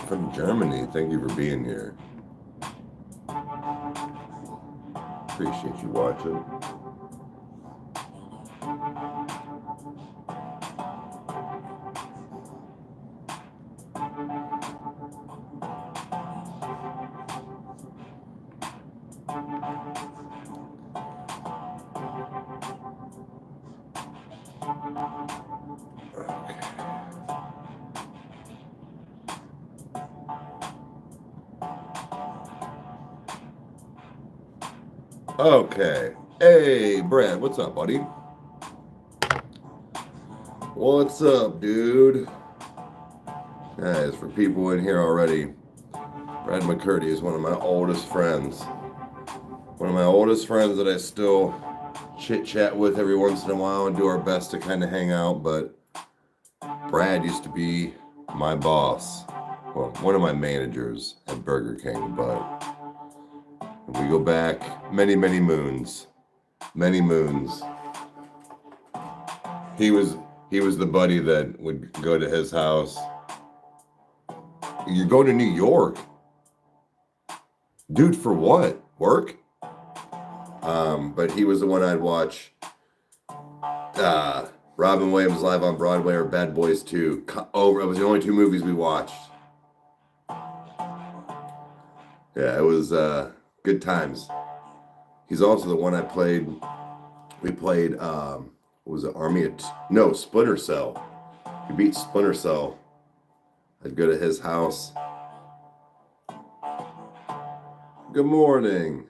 From Germany, thank you for being here. Appreciate you watching. Okay. Hey, Brad, what's up, buddy? What's up, dude? Guys, for people in here already, Brad McCurdy is one of my oldest friends. One of my oldest friends that I still chit-chat with every once in a while and do our best to kind of hang out, but Brad used to be my boss. Well, one of my managers at Burger King, but we go back many, many moons. Many moons. He was the buddy that would go to his house. You go to New York? Dude, for what? Work? But he was the one I'd watch Robin Williams Live on Broadway or Bad Boys 2. It was the only two movies we watched. Yeah, it was good times. He's also the one we played, what was it, Splinter Cell. We beat Splinter Cell. I'd go to his house. Good morning.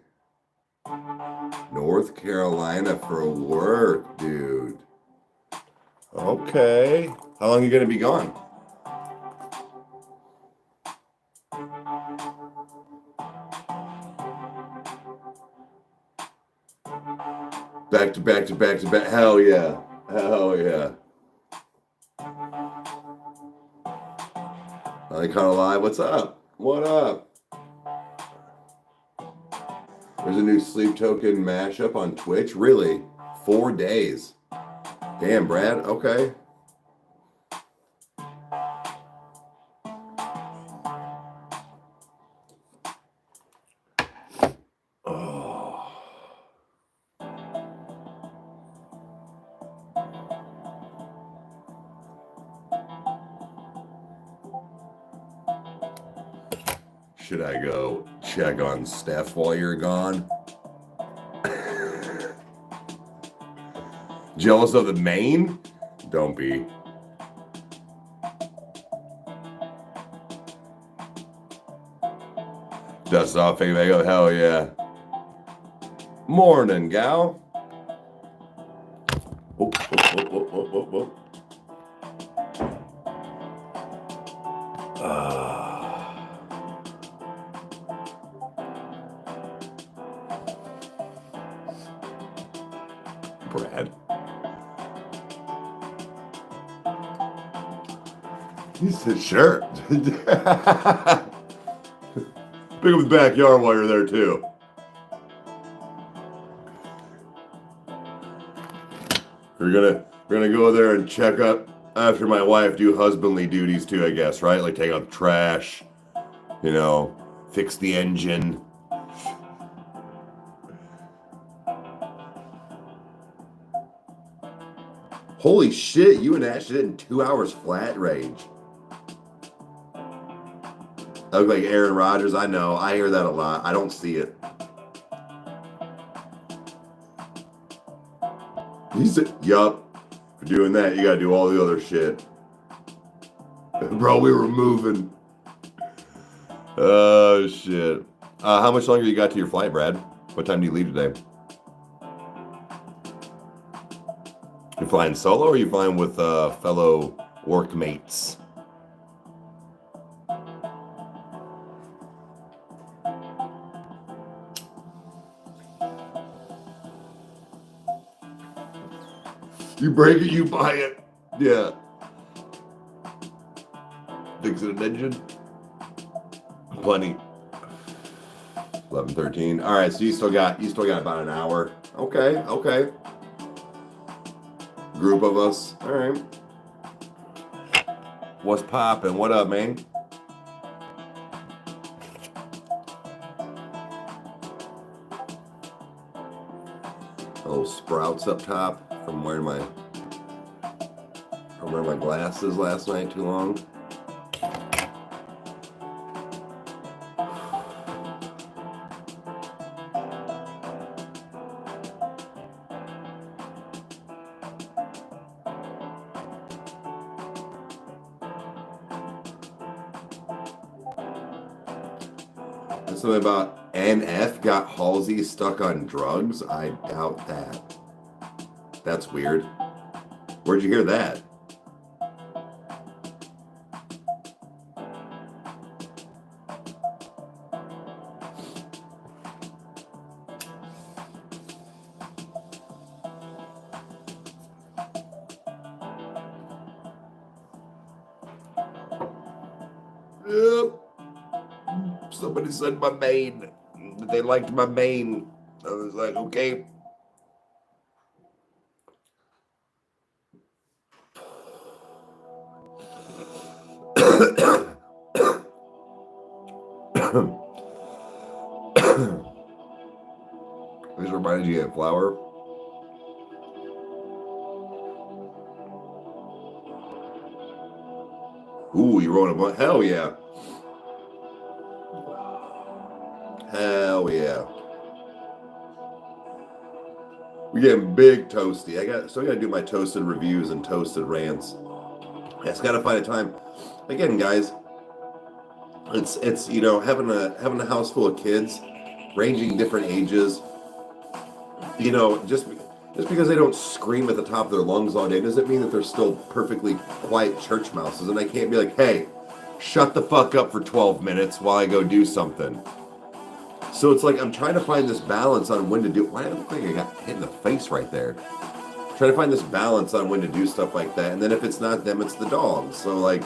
North Carolina for work, dude. Okay. How long are you going to be gone? Back to back to back to back. Hell yeah. Hell yeah. I kind of live. What's up? What up? There's a new Sleep Token mashup on Twitch. Really? 4 days. Damn, Brad. Okay. Oh. Should I go check on Steph while you're gone? Jealous of the main? Don't be. Dust off, fake makeup. Hell yeah. Morning, gal. Oh, oh. Brad. He said, sure. Pick up the backyard while you're there, too. We're gonna go there and check up after my wife, do husbandly duties, too, I guess, right? Like take out the trash, fix the engine. Holy shit, you and Ash did it in 2 hours flat range. I look like Aaron Rodgers. I know. I hear that a lot. I don't see it. He said, yup. For doing that, you gotta do all the other shit. Bro, we were moving. Oh, shit. How much longer you got to your flight, Brad? What time do you leave today? You flying solo or are you flying with fellow workmates? You break it, you buy it. Yeah. Fixing an engine. Plenty. 11:13. All right, so you still got about an hour. Okay. Group of us. All right. What's poppin'? What up, man? little sprouts up top from wearing my glasses last night too long. Something about NF got Halsey stuck on drugs? I doubt that. That's weird. Where'd you hear that? Yep. Somebody said my mane. They liked my mane. I was like, okay. This reminded you of flour. Ooh, you rolling a blunt? Hell yeah. Hell yeah. We're getting big toasty. I gotta do my toasted reviews and toasted rants. I just gotta find a time. Again, guys, it's you know, having a house full of kids, ranging different ages. You know, just because they don't scream at the top of their lungs all day doesn't mean that they're still perfectly quiet church mouses. And I can't be like, hey, shut the fuck up for 12 minutes while I go do something. So it's like I'm trying to find this balance on when to do. Why do I look like I got hit in the face right there? Trying to find this balance on when to do stuff like that. And then if it's not them, it's the dogs. So like,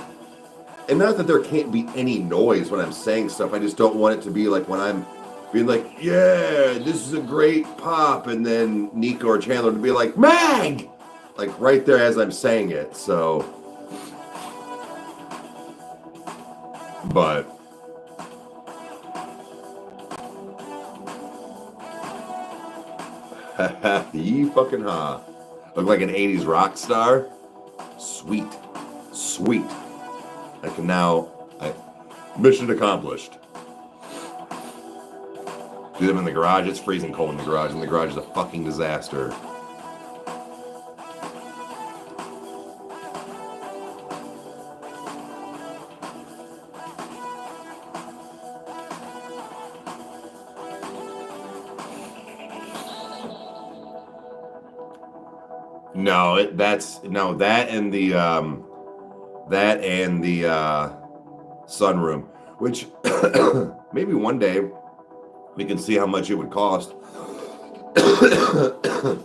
and not that there can't be any noise when I'm saying stuff. I just don't want it to be like when I'm being like, yeah, this is a great pop. And then Nico or Chandler to be like, Mag! Like right there as I'm saying it. So, but. Ye fucking ha. Look like an 80s rock star. Sweet. Sweet. I can now... mission accomplished. Do them in the garage. It's freezing cold in the garage. And the garage is a fucking disaster. No, that and the sunroom, which maybe one day we can see how much it would cost to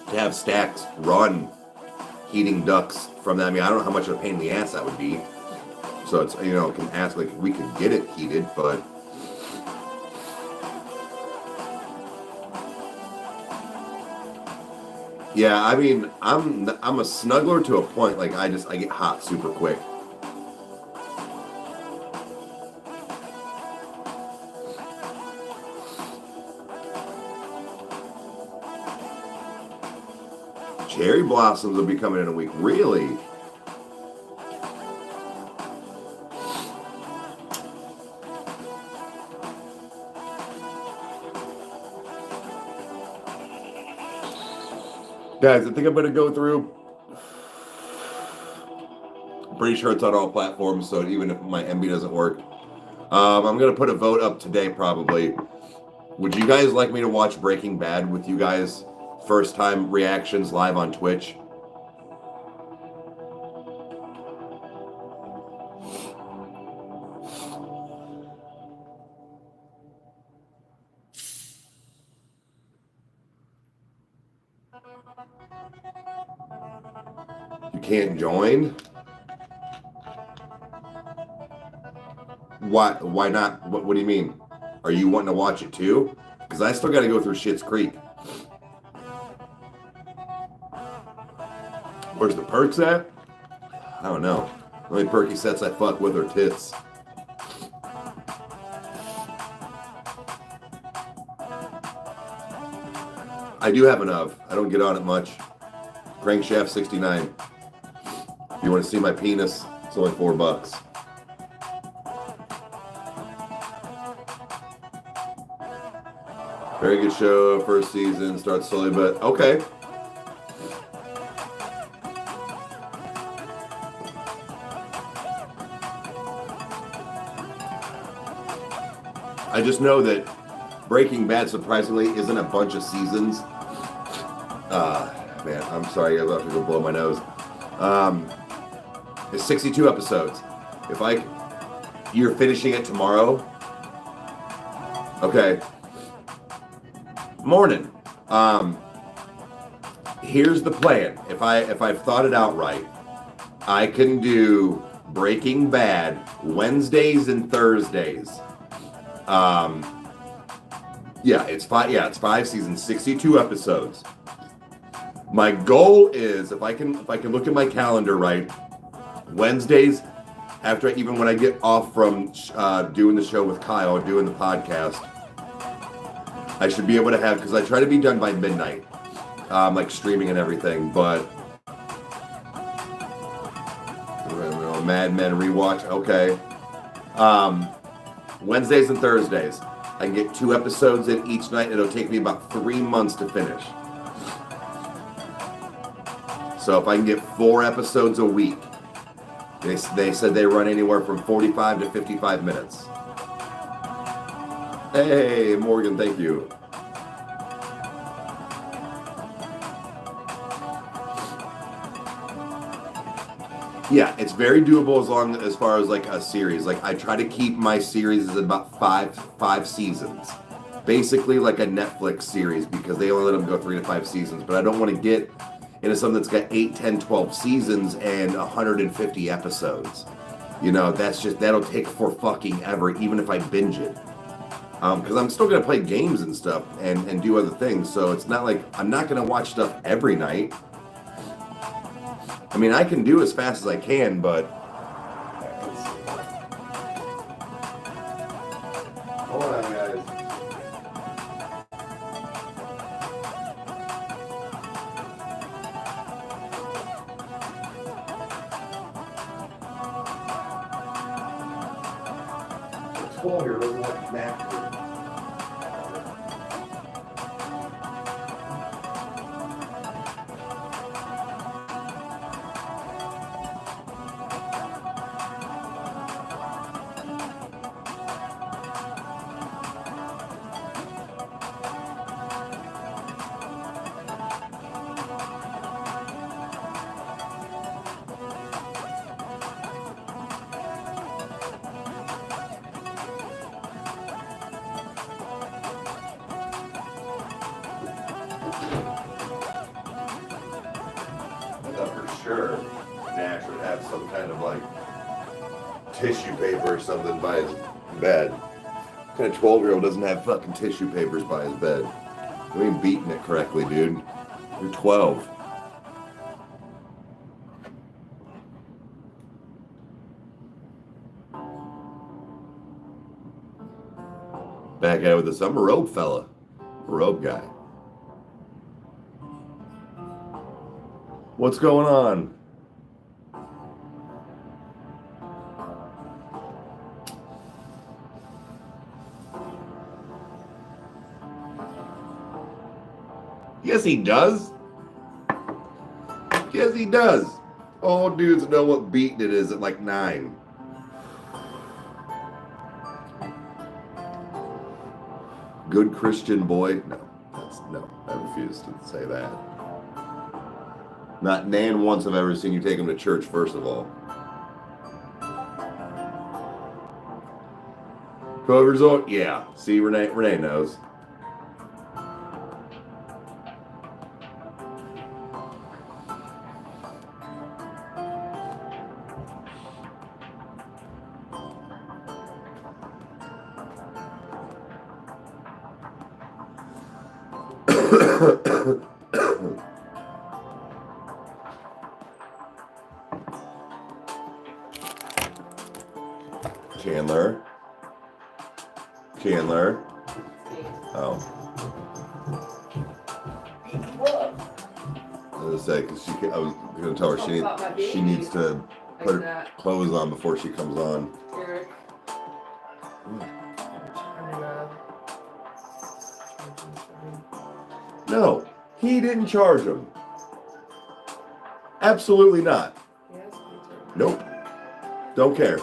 have Stacks run heating ducts from that. I mean, I don't know how much of a pain in the ass that would be. So it's, you know, can ask like if we could get it heated, but yeah, I mean, I'm a snuggler to a point. Like I get hot super quick. Cherry blossoms will be coming in a week. Really? Guys, I think I'm going to go through. I'm pretty sure it's on all platforms, so even if my MB doesn't work. I'm going to put a vote up today, probably. Would you guys like me to watch Breaking Bad with you guys? First time reactions live on Twitch. You can't join? Why not? What do you mean? Are you wanting to watch it too? Because I still got to go through Schitt's Creek. Where's the perks at? I don't know. The only perky sets I fuck with are tits. I do have an of. I don't get on it much. Crankshaft 69. If you want to see my penis, it's only $4. Very good show. First season starts slowly, but okay. I just know that Breaking Bad, surprisingly, isn't a bunch of seasons. Man, I'm sorry, I'm about to go blow my nose. It's 62 episodes. If you're finishing it tomorrow. Okay. Morning. Here's the plan. If I've thought it out right, I can do Breaking Bad Wednesdays and Thursdays. It's 5 seasons, 62 episodes. My goal is if I can look at my calendar right, Wednesdays even when I get off from doing the show with Kyle, doing the podcast, I should be able to have, because I try to be done by midnight, like streaming and everything, but Mad Men rewatch, okay. Wednesdays and Thursdays. I can get 2 episodes in each night. It'll take me about 3 months to finish. So if I can get 4 episodes a week, they said they run anywhere from 45 to 55 minutes. Hey, Morgan, thank you. Yeah, it's very doable as far as like a series. Like I try to keep my series at about five seasons. Basically like a Netflix series because they only let them go 3 to 5 seasons. But I don't want to get into something that's got 8, 10, 12 seasons and 150 episodes. You know, that'll take for fucking ever, even if I binge it. Because I'm still going to play games and stuff and do other things. So it's not like I'm not going to watch stuff every night. I mean, I can do as fast as I can, but... Hold on, guys. The 12-year doesn't like snack food. Sure, Nash would have some kind of like tissue paper or something by his bed. What kind of 12-year-old doesn't have fucking tissue papers by his bed? You ain't beating it correctly, dude. You're 12. Back at it with this. I'm a Robe fella. I'm a Robe guy. What's going on? Yes, he does. Yes, he does. All dudes know what beating it is at like 9. Good Christian boy. No, I refuse to say that. Not Nan once I've ever seen you take him to church, first of all. 12 years old? Yeah. See, Renee knows. Chandler. Oh. to say because I was going to tell her she needs to put her clothes on before she comes on. Eric. No, he didn't charge him. Absolutely not. Nope. Don't care.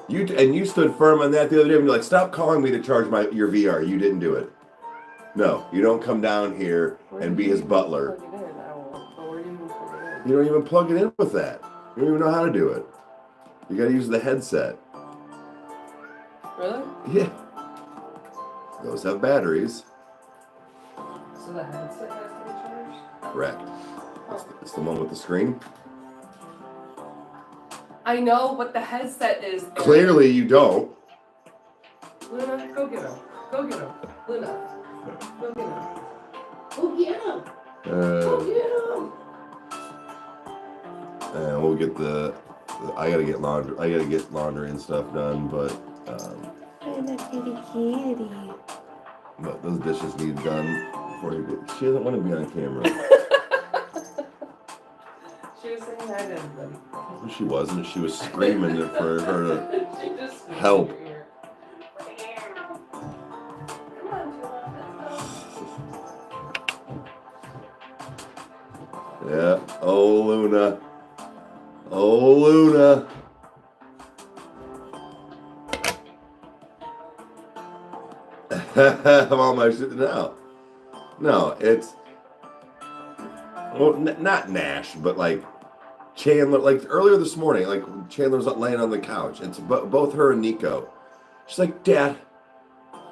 You stood firm on that the other day and you're like, stop calling me to charge your VR. You didn't do it. No, you don't come down here and be his butler. You don't even plug it in with that. You don't even know how to do it. You gotta use the headset. Really? Yeah. Those have batteries. So the headset has to be charged? Correct. It's the one with the screen. I know what the headset is. Clearly you don't. Luna, go get him. Go get him. Luna. Go get him. Go get him. Go get him. And we'll get I gotta get laundry and stuff done, but I'm a kitty kitty. but those dishes need done before you get. She doesn't want to be on camera. She was saying hi to everybody. She wasn't. She was screaming for her to help. Yeah. Oh, Luna. Oh, Luna. I'm on my shit now. No, it's well, not Nash, but like Chandler. Like earlier this morning, like Chandler's laying on the couch. It's both her and Nico. She's like, Dad,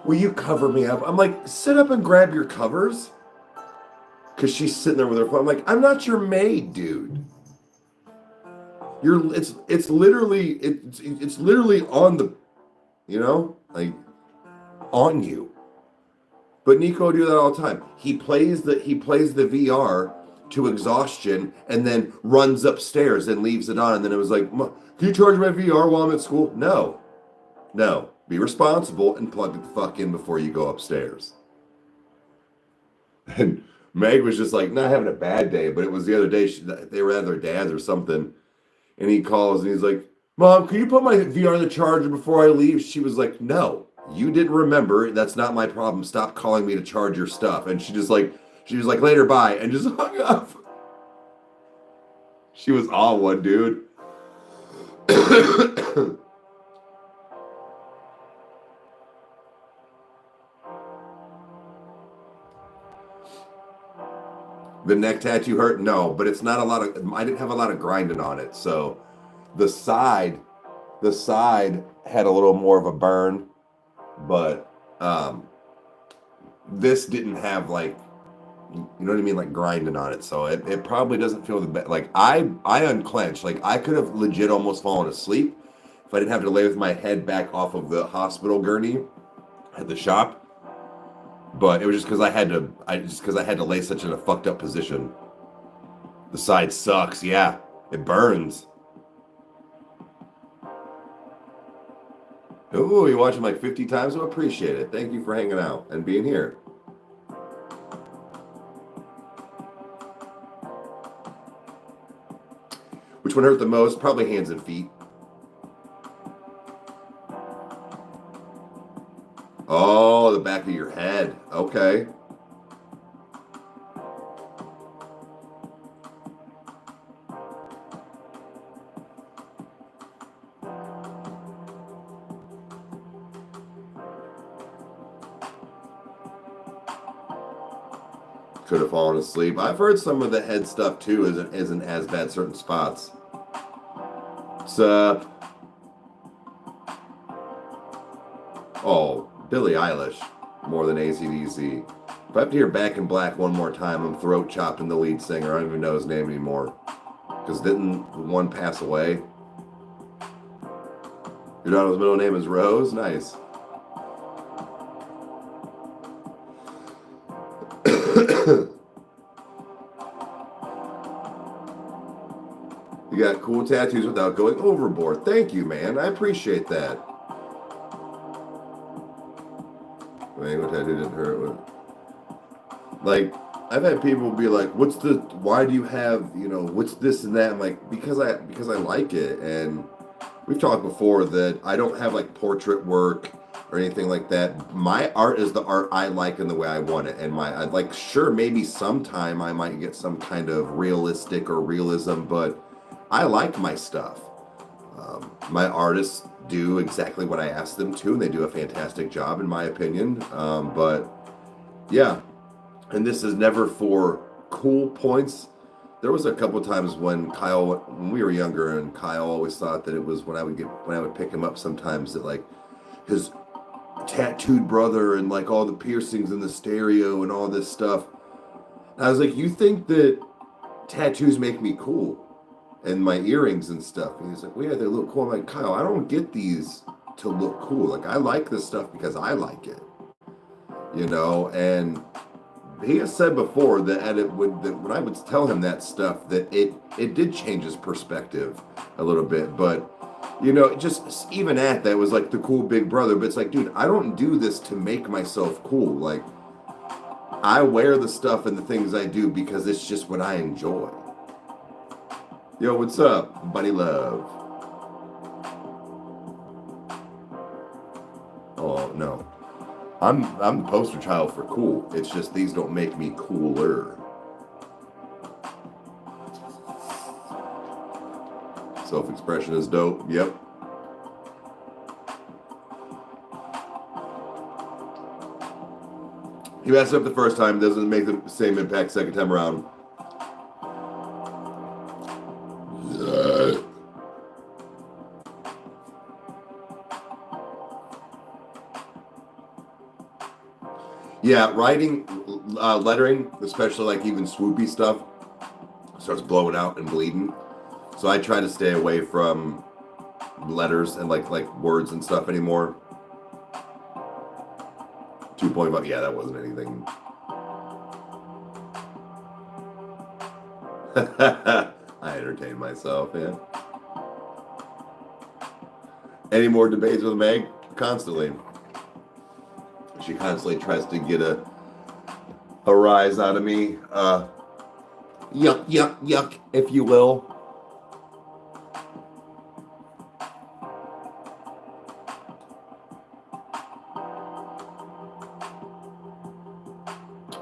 will you cover me up? I'm like, sit up and grab your covers. Cause she's sitting there with her phone. I'm like, I'm not your maid, dude. It's literally on the, like on you. But Nico do that all the time. He plays the VR to exhaustion and then runs upstairs and leaves it on. And then it was like, can you charge my VR while I'm at school? No. Be responsible and plug it the fuck in before you go upstairs. And Meg was just like, not having a bad day, but it was the other day, they were at their dad's or something. And he calls and he's like, Mom, can you put my VR on the charger before I leave? She was like, no, you didn't remember. That's not my problem. Stop calling me to charge your stuff. And she was like, later, bye. And just hung up. She was all one, dude. The neck tattoo hurt? No, but it's not a lot of, I didn't have a lot of grinding on it. So the side had a little more of a burn, but this didn't have like, you know what I mean? Like grinding on it. So it probably doesn't feel the best. Like I unclenched, like I could have legit almost fallen asleep if I didn't have to lay with my head back off of the hospital gurney at the shop. But it was just because I had to lay such in a fucked up position. The side sucks, yeah. It burns. Ooh, you watching like 50 times? I appreciate it. Thank you for hanging out and being here. Which one hurt the most? Probably hands and feet. Oh, the back of your head. Okay. Could have fallen asleep. I've heard some of the head stuff too isn't as bad certain spots. What's up? Oh, Billie Eilish, more than AC/DC. If I have to hear Back in Black one more time, I'm throat chopping the lead singer. I don't even know his name anymore. Because didn't one pass away? Your daughter's middle name is Rose? Nice. You got cool tattoos without going overboard. Thank you, man. I appreciate that. Mango tattoo didn't hurt. Like, I've had people be like, why do you have, what's this and that? I'm like, because I like it. And we've talked before that I don't have like portrait work or anything like that. My art is the art I like and the way I want it. And I'd like, sure, maybe sometime I might get some kind of realistic or realism, but I like my stuff. My artists do exactly what I ask them to, and they do a fantastic job, in my opinion. But yeah, and this is never for cool points. There was a couple of times when we were younger, and Kyle always thought that it was when I would pick him up sometimes that like his tattooed brother and like all the piercings in the stereo and all this stuff. And I was like, you think that tattoos make me cool? And my earrings and stuff. And he's like, well, yeah, they look cool. I'm like, Kyle, I don't get these to look cool. Like, I like this stuff because I like it. And he has said before that when I would tell him that stuff, that it did change his perspective a little bit. But, just even at that was like the cool big brother. But it's like, dude, I don't do this to make myself cool. Like, I wear the stuff and the things I do because it's just what I enjoy. Yo, what's up, buddy love? Oh, no. I'm the poster child for cool. It's just these don't make me cooler. Self-expression is dope. Yep. You messed up the first time, doesn't make the same impact second time around. Yeah, writing, lettering, especially like even swoopy stuff, starts blowing out and bleeding. So I try to stay away from letters and like words and stuff anymore. 2.5, yeah, that wasn't anything. I entertain myself, yeah. Any more debates with Meg? Constantly. She constantly tries to get a rise out of me. Yuck, if you will.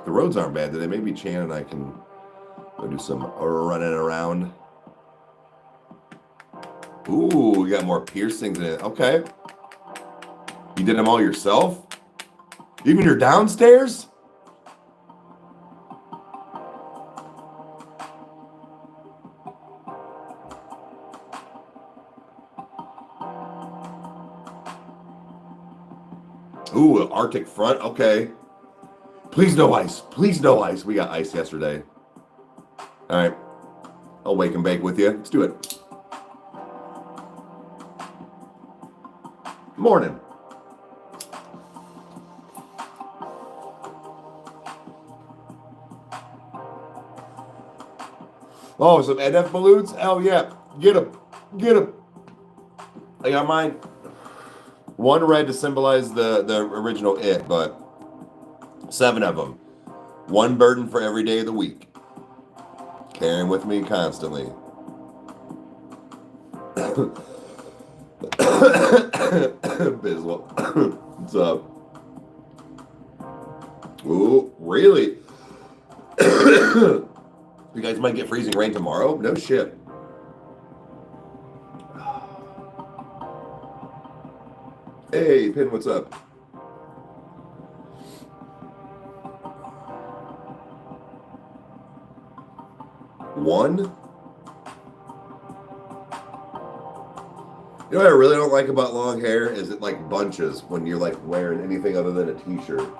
The roads aren't bad today. Maybe Chan and I can go do some running around. Ooh, we got more piercings in it. Okay. You did them all yourself? Even your downstairs? Ooh, an Arctic front. Okay. Please no ice. Please no ice. We got ice yesterday. All right. I'll wake and bake with you. Let's do it. Morning. Oh, some NF balloons? Hell yeah. Get them. Get them. I got mine. One red to symbolize the original It, but 7 of them. One burden for every day of the week. Carrying with me constantly. Biswell. What's up? Ooh, really? You guys might get freezing rain tomorrow? No shit. Hey, Pin, what's up? One? You know what I really don't like about long hair is it like bunches when you're like wearing anything other than a t-shirt.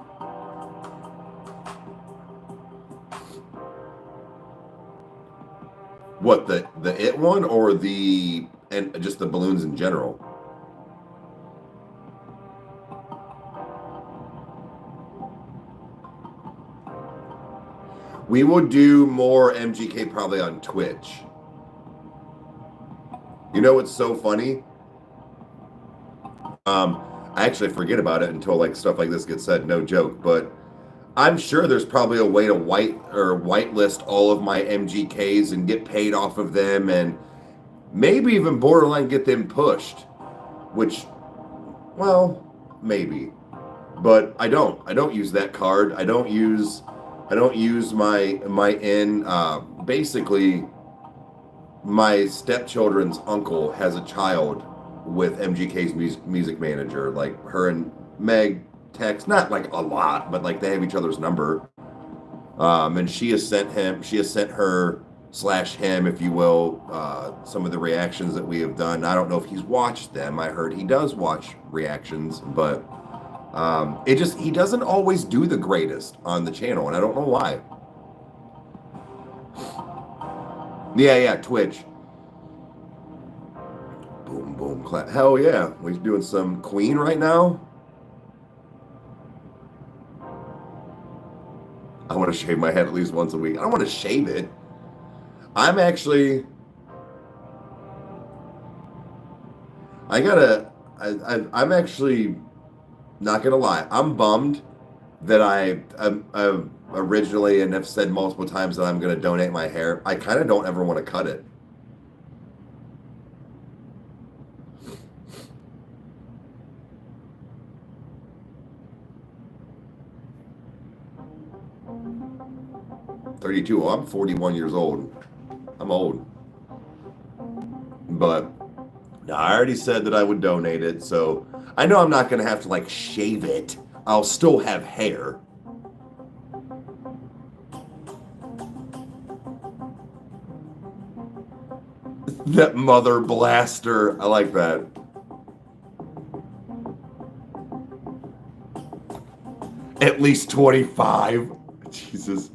What, the It one or and just the balloons in general? We will do more MGK probably on Twitch. You know what's so funny? I actually forget about it until like stuff like this gets said, no joke, but I'm sure there's probably a way to whitelist all of my MGKs and get paid off of them, and maybe even borderline get them pushed, which, well, maybe. But I don't use that card. I don't use my basically my stepchildren's uncle has a child with MGK's music manager. Like, her and Meg text, not like a lot, but like they have each other's number. And she has sent her / him, if you will, some of the reactions that we have done. I don't know if he's watched them. I heard he does watch reactions, but he doesn't always do the greatest on the channel, and I don't know why. Yeah, Twitch. Boom, boom, clap. Hell yeah. We're doing some Queen right now. I want to shave my head at least once a week. I don't want to shave it. I'm actually... I'm actually not going to lie. I'm bummed that I originally, and have said multiple times, that I'm going to donate my hair. I kind of don't ever want to cut it. Oh, I'm 41 years old. I'm old. But no, I already said that I would donate it, so I know I'm not going to have to like shave it. I'll still have hair. That mother blaster. I like that. At least 25. Jesus.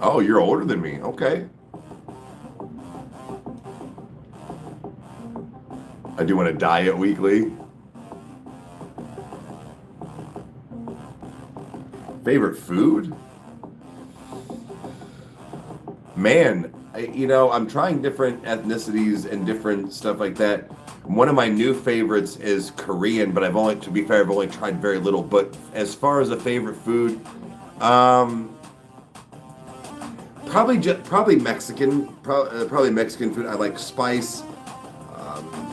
Oh, you're older than me. Okay. I do want to diet weekly. Favorite food? Man, I'm trying different ethnicities and different stuff like that. One of my new favorites is Korean, but I've only tried very little. But as far as a favorite food, probably Mexican. Probably Mexican food. I like spice.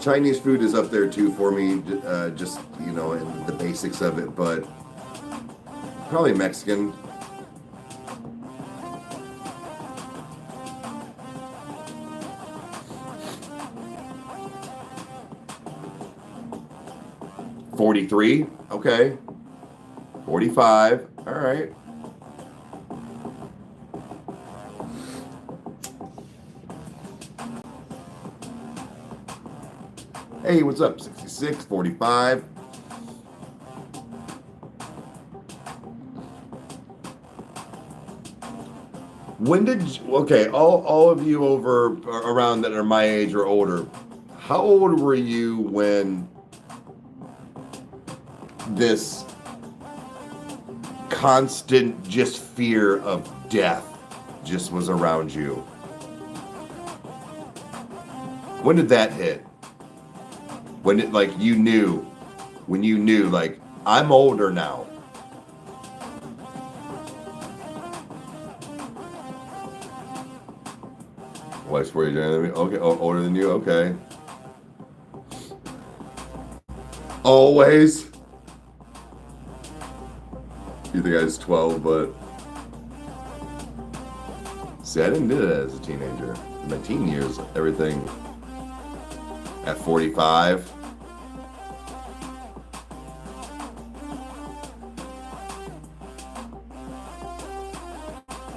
Chinese food is up there too for me, just and the basics of it. But probably Mexican. $43, okay. 45, all right. Hey, what's up? 66, 45. All of you around that are my age or older, how old were you when this constant just fear of death just was around you? When did that hit? When it, like, you knew, like, I'm older now. Wife's 40 younger than me. Okay, older than you. Okay. Always. You think I was 12, but see, I didn't do that as a teenager. In my teen years, everything at 45.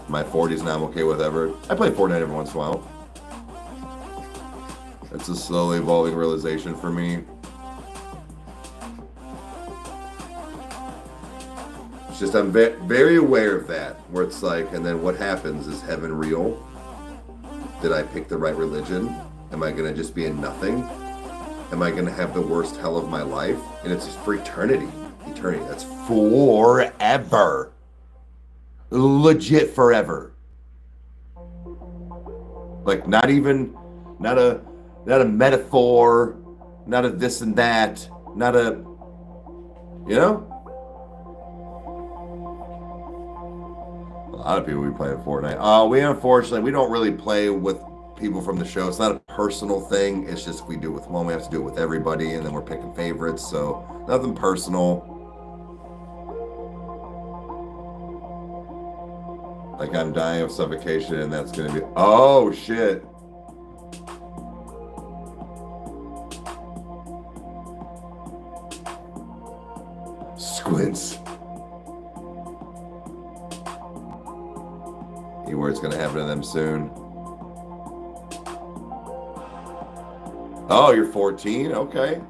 My 40s now, I'm okay with ever. I play Fortnite every once in a while. It's a slowly evolving realization for me. It's just I'm very aware of that, where it's like, and then what happens? Is heaven real? Did I pick the right religion? Am I going to just be in nothing? Am I going to have the worst hell of my life? And it's just for eternity. Eternity. That's forever. Legit forever. Like, not a metaphor, not a this and that. not a, you know? A lot of people we play Fortnite. We unfortunately, we don't really play with people from the show. It's not a personal thing. It's just if we do it with one, we have to do it with everybody, and then we're picking favorites. So nothing personal. Like I'm dying of suffocation, and that's gonna be. Oh shit! Squints. You where it's gonna happen to them soon. Oh, you're 14? Okay.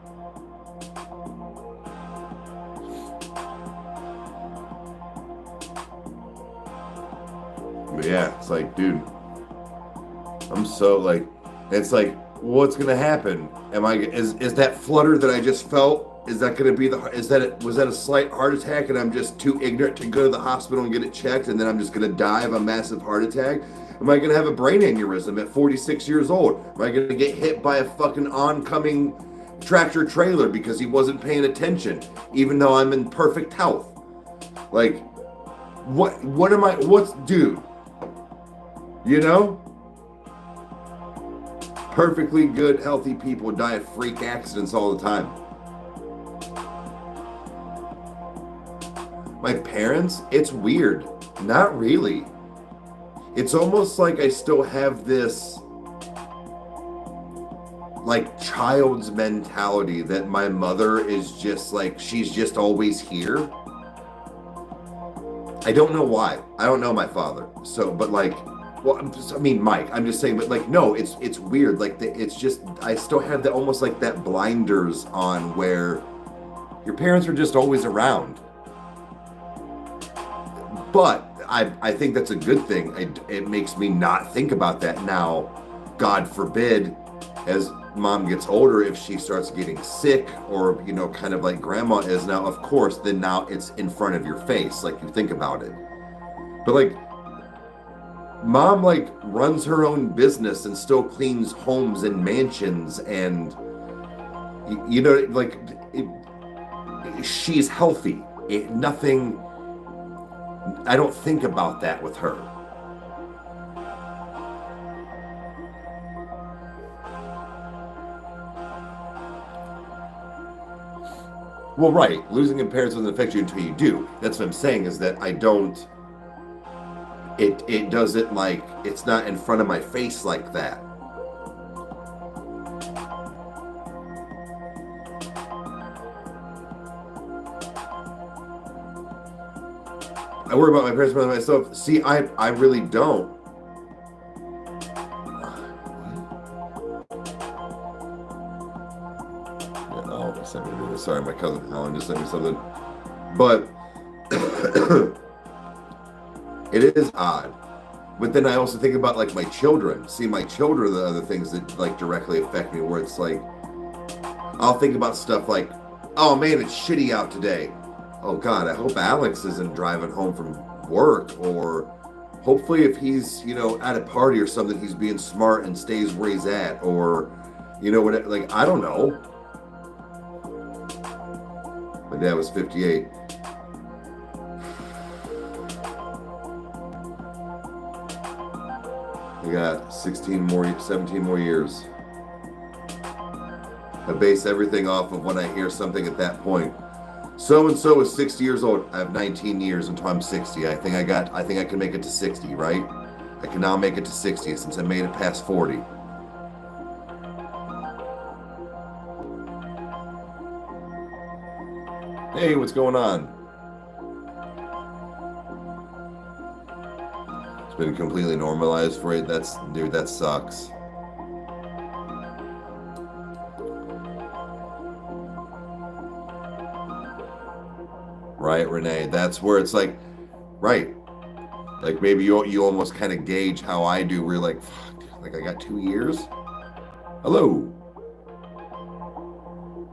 But yeah, it's like, dude, I'm so like, it's like, what's gonna happen? Is that flutter that I just felt? Is that gonna be was that a slight heart attack and I'm just too ignorant to go to the hospital and get it checked and then I'm just gonna die of a massive heart attack? Am I gonna have a brain aneurysm at 46 years old? Am I gonna get hit by a fucking oncoming tractor trailer because he wasn't paying attention, even though I'm in perfect health? Like, dude? You know? Perfectly good, healthy people die of freak accidents all the time. My parents, it's weird. Not really. It's almost like I still have this like child's mentality that my mother is just like, she's just always here. I don't know why. I don't know my father. So, but like, well, I mean, Mike, I'm just saying, but like, no, it's weird. Like, it's just, I still have that almost like that blinders on where your parents are just always around. But I think that's a good thing. It makes me not think about that now. God forbid, as mom gets older, if she starts getting sick or, you know, kind of like grandma is now, of course, then now it's in front of your face. Like, you think about it. But like, mom like runs her own business and still cleans homes and mansions and, you know, like she's healthy. Nothing, I don't think about that with her. Well, right. Losing your parents doesn't affect you until you do. That's what I'm saying, is that I don't, it doesn't like, it's not in front of my face like that. I worry about my parents more than myself. See, I really don't. Oh, sent me to this. Sorry, my cousin Alan just sent me something. But it is odd. But then I also think about like my children. See, my children are the other things that like directly affect me, where it's like, I'll think about stuff like, oh man, it's shitty out today. Oh God, I hope Alex isn't driving home from work, or hopefully if he's, you know, at a party or something, he's being smart and stays where he's at, or, you know, what, like, I don't know. My dad was 58. I got 17 more years. I base everything off of when I hear something at that point. So-and-so is 60 years old. I have 19 years until I'm 60. I think I can make it to 60, right? I can now make it to 60 since I made it past 40. Hey, what's going on? It's been completely normalized for you. Dude, that sucks. Right, Renee? That's where it's like, right. Like maybe you almost kind of gauge how I do. We're like, fuck, dude, like I got 2 years? Hello.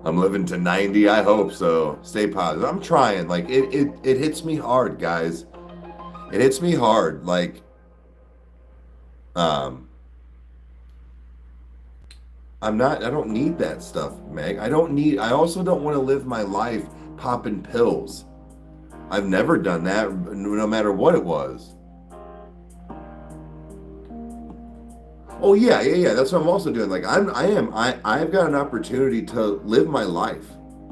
I'm living to 90. I hope so. Stay positive. I'm trying. Like it hits me hard, guys. It hits me hard. Like, I don't need that stuff, Meg. I also don't want to live my life popping pills. I've never done that, no matter what it was. Oh yeah. That's what I'm also doing. Like I've got an opportunity to live my life.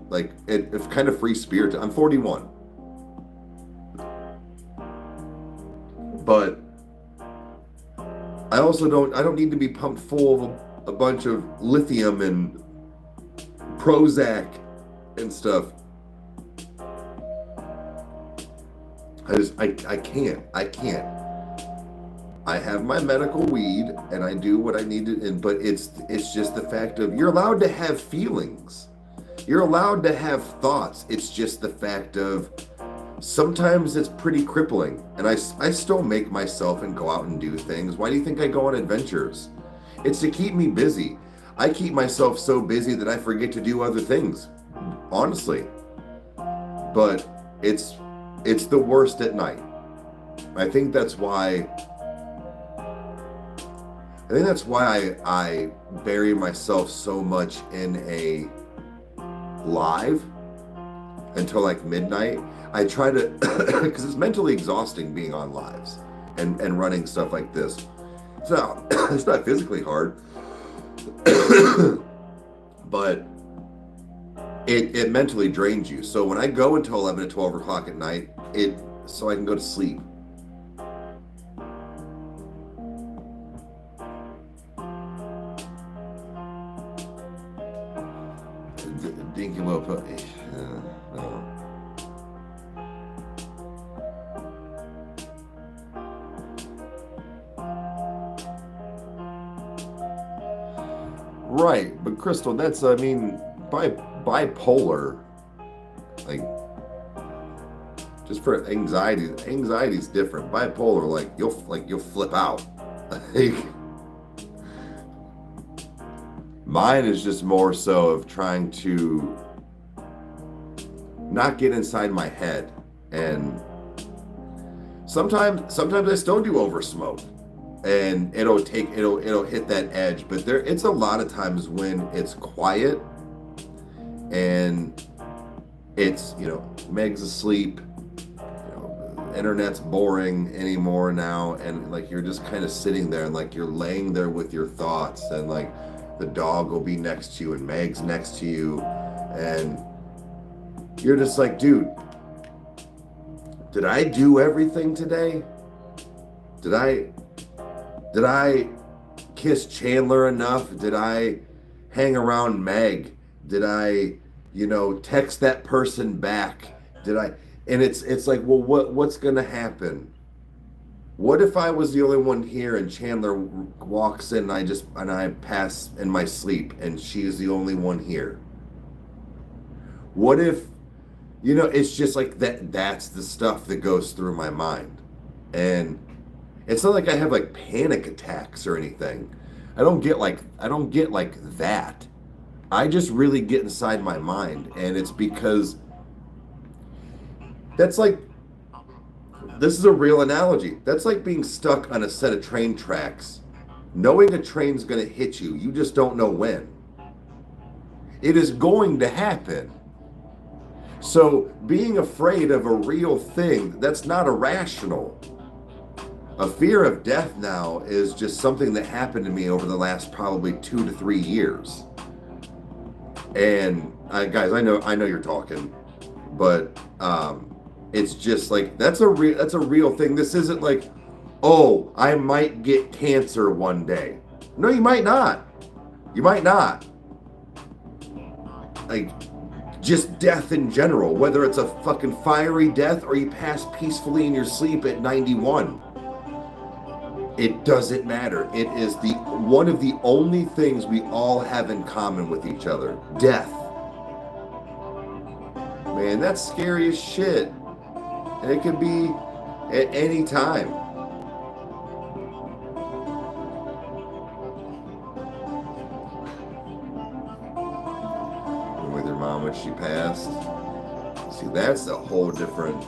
Like it's kind of free spirit. I'm 41. But I don't need to be pumped full of a bunch of lithium and Prozac and stuff. I can't. I have my medical weed and I do what I need to, but it's just the fact of you're allowed to have feelings. You're allowed to have thoughts. It's just the fact of sometimes it's pretty crippling. And I still make myself and go out and do things. Why do you think I go on adventures? It's to keep me busy. I keep myself so busy that I forget to do other things, honestly. But it's the worst at night. I think that's why I bury myself so much in a live until like midnight. I try to, because it's mentally exhausting being on lives and running stuff like this. It's not physically hard, but it mentally drains you. So when I go until 11 to 12 o'clock at night, so I can go to sleep. Dinky little puppy. Right, but Crystal, that's bipolar, like just for anxiety's different. Bipolar, like you'll flip out. Like mine is just more so of trying to not get inside my head, and sometimes I still do over smoke. And it'll hit that edge, but it's a lot of times when it's quiet and it's, Meg's asleep, internet's boring anymore now, and like you're just kind of sitting there and like you're laying there with your thoughts, and like the dog will be next to you and Meg's next to you, and you're just like, dude, did I do everything today? Did I kiss Chandler enough? Did I hang around Meg? Did I, text that person back? Did I? And it's like, well, what's gonna happen? What if I was the only one here and Chandler walks in and I pass in my sleep and she's the only one here? What if, it's just like that's the stuff that goes through my mind. And it's not like I have like panic attacks or anything. I don't get like that. I just really get inside my mind, and it's because that's like, this is a real analogy. That's like being stuck on a set of train tracks, knowing a train's going to hit you. You just don't know when. It is going to happen. So being afraid of a real thing, that's not irrational. A fear of death now is just something that happened to me over the last probably 2 to 3 years. And guys, I know you're talking, but it's just like that's a real thing. This isn't like, oh, I might get cancer one day. No, you might not. You might not. Like, just death in general, whether it's a fucking fiery death or you pass peacefully in your sleep at 91. It doesn't matter. It is one of the only things we all have in common with each other. Death. Man, that's scary as shit. And it could be at any time. With your mom when she passed. See, that's a whole different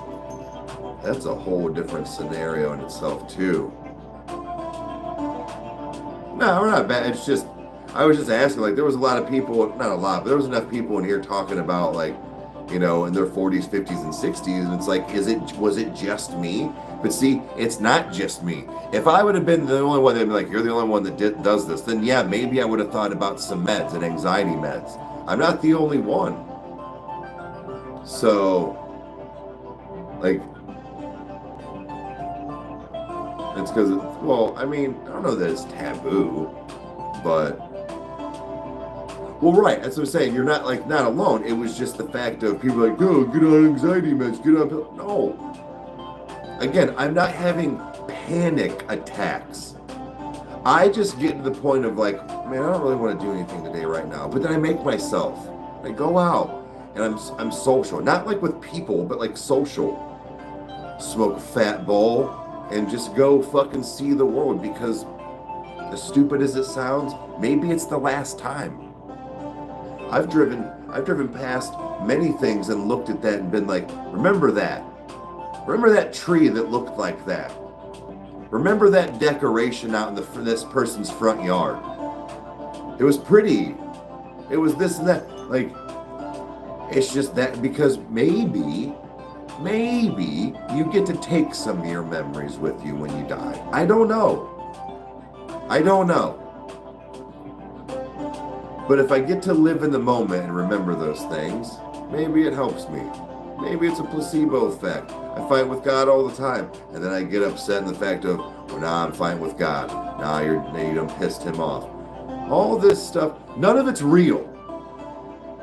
scenario in itself too. No, we're not bad. It's just I was just asking, like, there was a lot of people, not a lot, but there was enough people in here talking about, like, you know, in their 40s, 50s, and 60s, and it's like, was it just me? But see, it's not just me. If I would have been the only one, they'd be like, you're the only one that does this, then yeah, maybe I would have thought about some meds and anxiety meds. I'm not the only one. So, like, it's because, well, I mean, I don't know that it's taboo, but, well, right, that's what I'm saying. You're not, like, not alone. It was just the fact of people like, oh, get on anxiety meds, get on, no. Again, I'm not having panic attacks. I just get to the point of like, man, I don't really want to do anything today right now. But then I make myself. I go out and I'm social. Not like with people, but like social. Smoke a fat bowl and just go fucking see the world, because as stupid as it sounds, maybe it's the last time. I've driven past many things and looked at that and been like, remember that. Remember that tree that looked like that. Remember that decoration out in this person's front yard. It was pretty. It was this and that. Like, it's just that, because maybe you get to take some of your memories with you when you die. I don't know. But if I get to live in the moment and remember those things, maybe it helps me. Maybe it's a placebo effect. I fight with God all the time, and then I get upset in the fact of, well, now I'm fighting with God. Now you done pissed him off. All this stuff, none of it's real.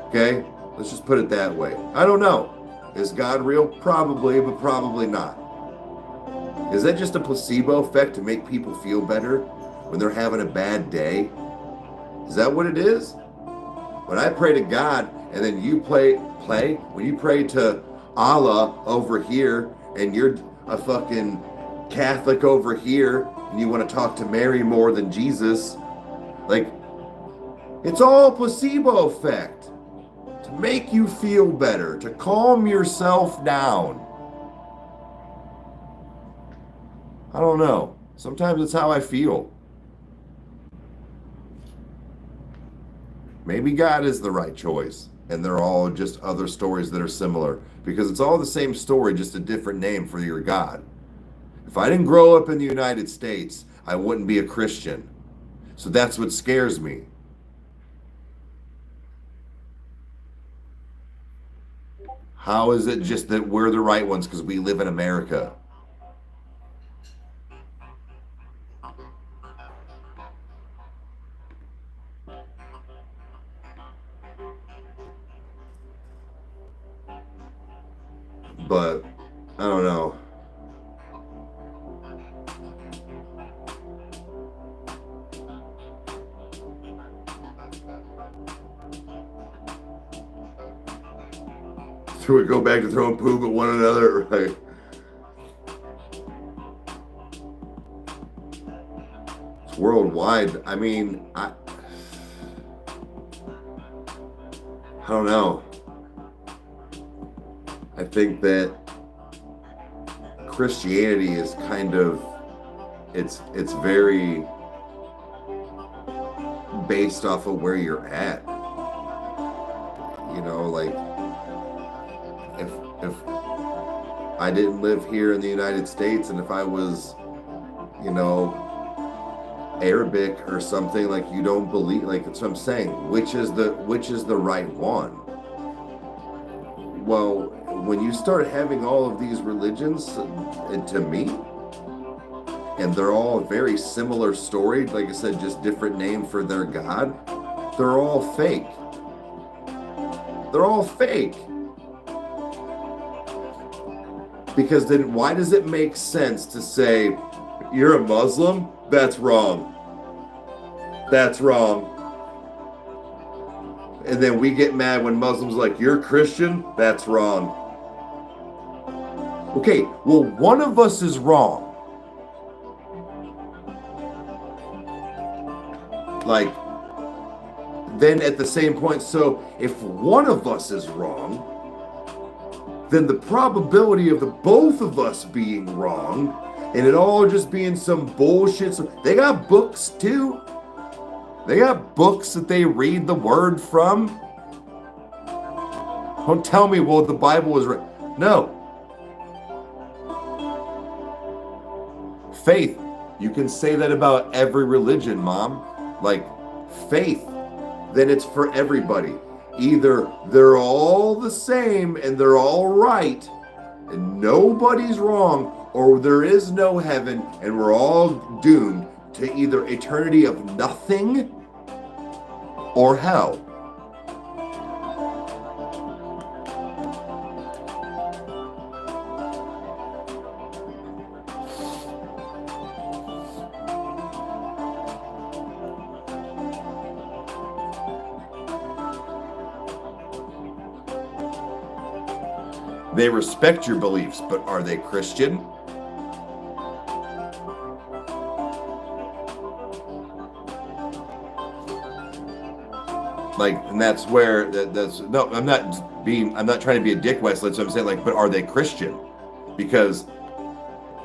Okay? Let's just put it that way. I don't know. Is God real? Probably, but probably not. Is that just a placebo effect to make people feel better when they're having a bad day? Is that what it is? When I pray to God and then you when you pray to Allah over here and you're a fucking Catholic over here and you want to talk to Mary more than Jesus, like, it's all placebo effect to make you feel better, to calm yourself down. I don't know. Sometimes it's how I feel. Maybe God is the right choice, and they're all just other stories that are similar, because it's all the same story, just a different name for your God. If I didn't grow up in the United States, I wouldn't be a Christian. So that's what scares me. How is it just that we're the right ones because we live in America? But I don't know. So we go back to throwing poop at one another, right? It's worldwide. I mean, I don't know. I think that Christianity is kind of, it's very based off of where you're at. You know, like, if I didn't live here in the United States, and if I was, you know, Arabic or something, like, you don't believe, like, that's what I'm saying, which is the right one. Well, when you start having all of these religions, and to me, and they're all a very similar story, like I said, just different name for their God, they're all fake. They're all fake. Because then why does it make sense to say, you're a Muslim? That's wrong. That's wrong. And then we get mad when Muslims are like, you're a Christian? That's wrong. Okay, well, one of us is wrong. Like, then at the same point, so if one of us is wrong, then the probability of the both of us being wrong, and it all just being some bullshit. So they got books too. They got books that they read the word from. Don't tell me, well, the Bible was written. No. Faith. You can say that about every religion, Mom. Like, faith. Then it's for everybody. Either they're all the same and they're all right and nobody's wrong, or there is no heaven and we're all doomed to either eternity of nothing or hell. They respect your beliefs, but are they Christian? Like, and that's where no, I'm not trying to be a dick, Wesley. That's what I'm saying. Like, but are they Christian? Because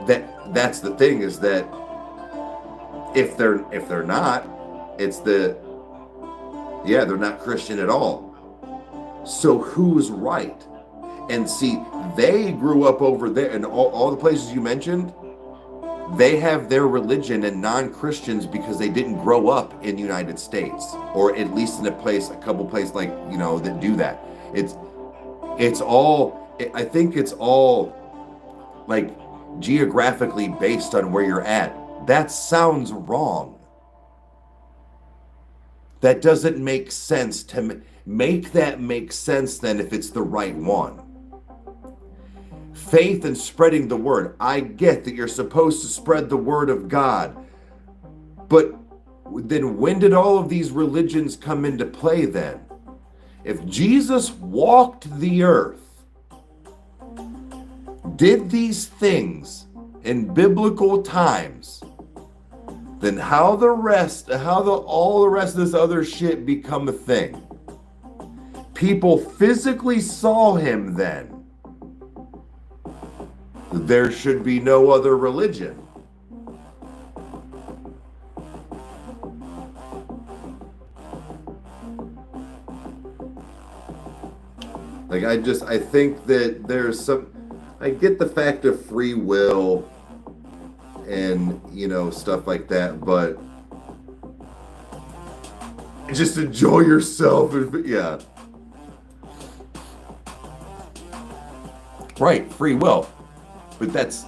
that's the thing, is that if they're not, they're not Christian at all. So who's right? And see, they grew up over there, and all the places you mentioned, they have their religion and non-Christians because they didn't grow up in the United States, or at least in a couple places like, that do that. I think it's all like geographically based on where you're at. That sounds wrong. That doesn't make sense to make that make sense then if it's the right one. Faith and spreading the word. I get that you're supposed to spread the word of God. But then when did all of these religions come into play then? If Jesus walked the earth, did these things in biblical times, then how all the rest of this other shit become a thing? People physically saw him then. There should be no other religion. Like, I think that there's I get the fact of free will and, stuff like that, but just enjoy yourself. Yeah. Right, free will. But that's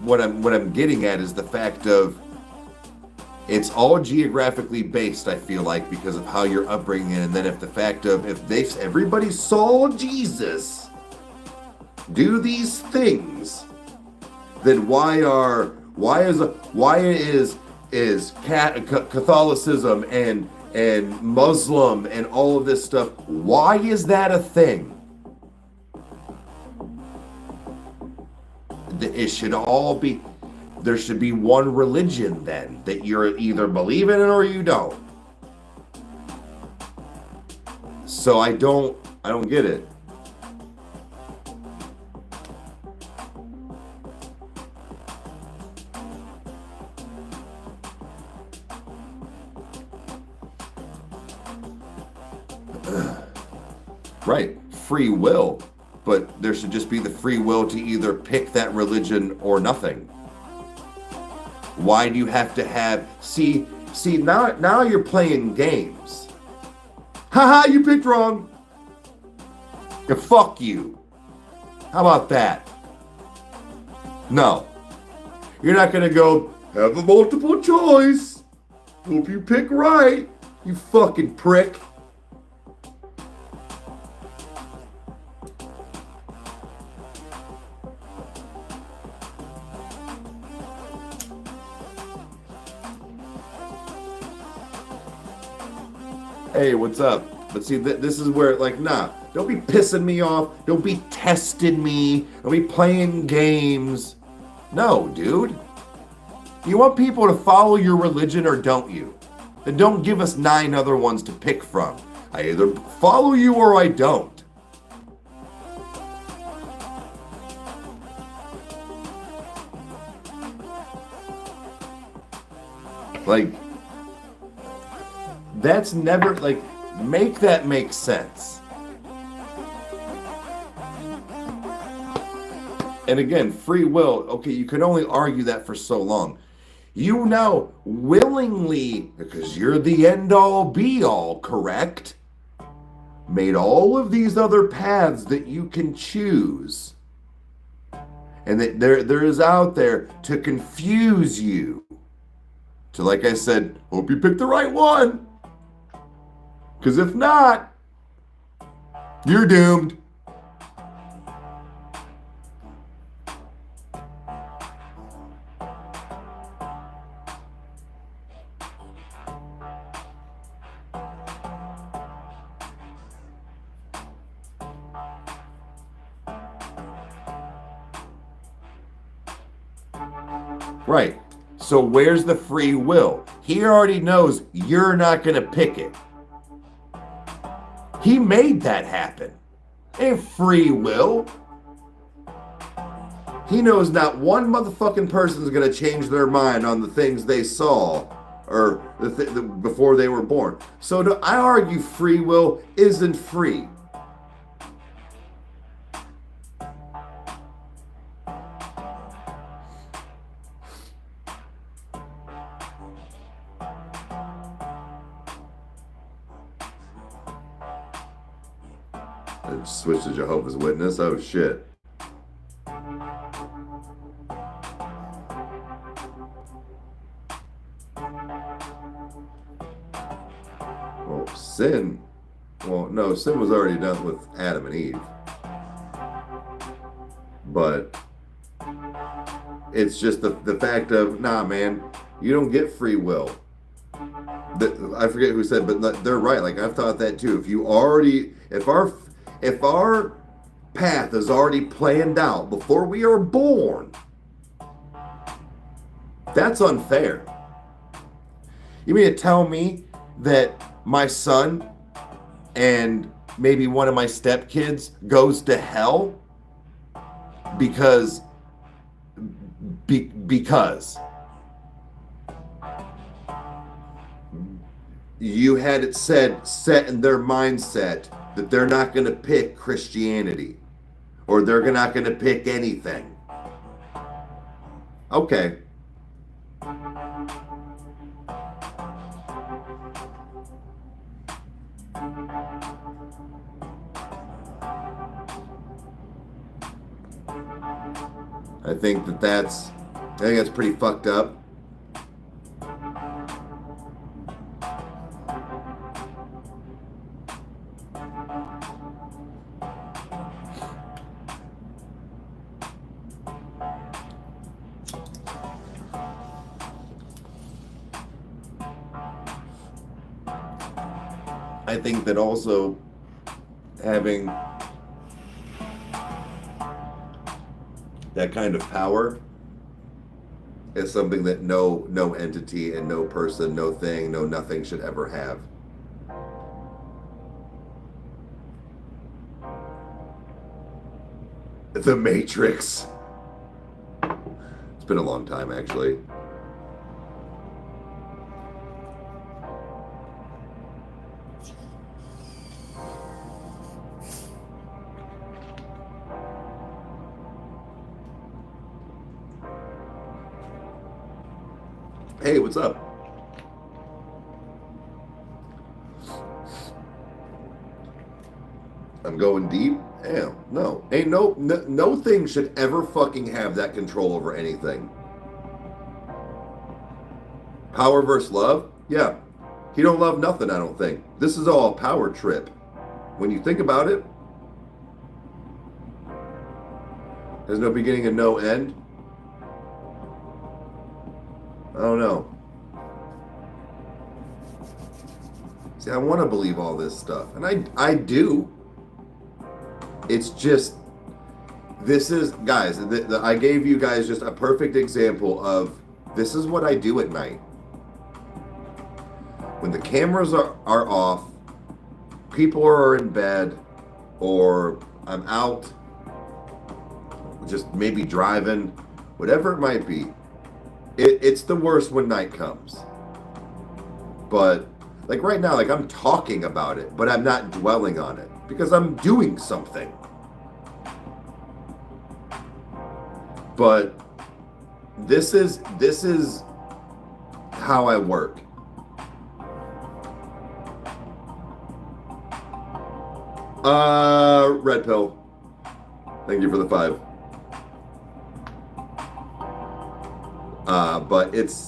what I'm getting at, is the fact of it's all geographically based, I feel like, because of how you're upbringing. And then if everybody saw Jesus do these things, then why is Catholicism and Muslim and all of this stuff, why is that a thing? It should all be, there should be one religion then, that you're either believe in it or you don't. So I don't get it. Right, free will. But there should just be the free will to either pick that religion or nothing. Why do you have to have... See, now you're playing games. Haha, you picked wrong. Yeah, fuck you. How about that? No. You're not going to go, have a multiple choice. Hope you pick right, you fucking prick. Hey, what's up? But see, this is where, like, nah, don't be pissing me off. Don't be testing me. Don't be playing games. No, dude. You want people to follow your religion or don't you? Then don't give us 9 other ones to pick from. I either follow you or I don't. Like, That's never, like, make that make sense. And again, free will, okay, you can only argue that for so long. You now willingly, because you're the end-all be-all, correct? Made all of these other paths that you can choose. And that there is out there to confuse you. So like I said, hope you picked the right one. Because if not, you're doomed. Right. So where's the free will? He already knows you're not going to pick it. He made that happen. Ain't free will. He knows not one motherfucking person's going to change their mind on the things they saw or before they were born. So I argue free will isn't free. Switch to Jehovah's Witness. Oh shit. Well, sin. Well, no, sin was already done with Adam and Eve. But it's just the fact of, nah, man, you don't get free will. I forget who said, but they're right. Like, I've thought that too. If our path is already planned out before we are born, that's unfair. You mean to tell me that my son and maybe one of my stepkids goes to hell because you had it set in their mindset that they're not going to pick Christianity or they're not going to pick anything? Okay. I think that's pretty fucked up. I think that also having that kind of power is something that no entity and no person, no thing, no nothing should ever have. The Matrix. It's been a long time, actually. Hey, what's up? I'm going deep? Damn, no. Ain't no thing should ever fucking have that control over anything. Power versus love? Yeah. He don't love nothing, I don't think. This is all a power trip. When you think about it, there's no beginning and no end. I don't know. See, I want to believe all this stuff, and I do. It's just, this is, guys, I gave you guys just a perfect example of, this is what I do at night. When the cameras are off, people are in bed, or I'm out, just maybe driving, whatever it might be. It's the worst when night comes. But Like right now, like I'm talking about it, but I'm not dwelling on it because I'm doing something. But this is how I work. Red pill. Thank you for the 5. But this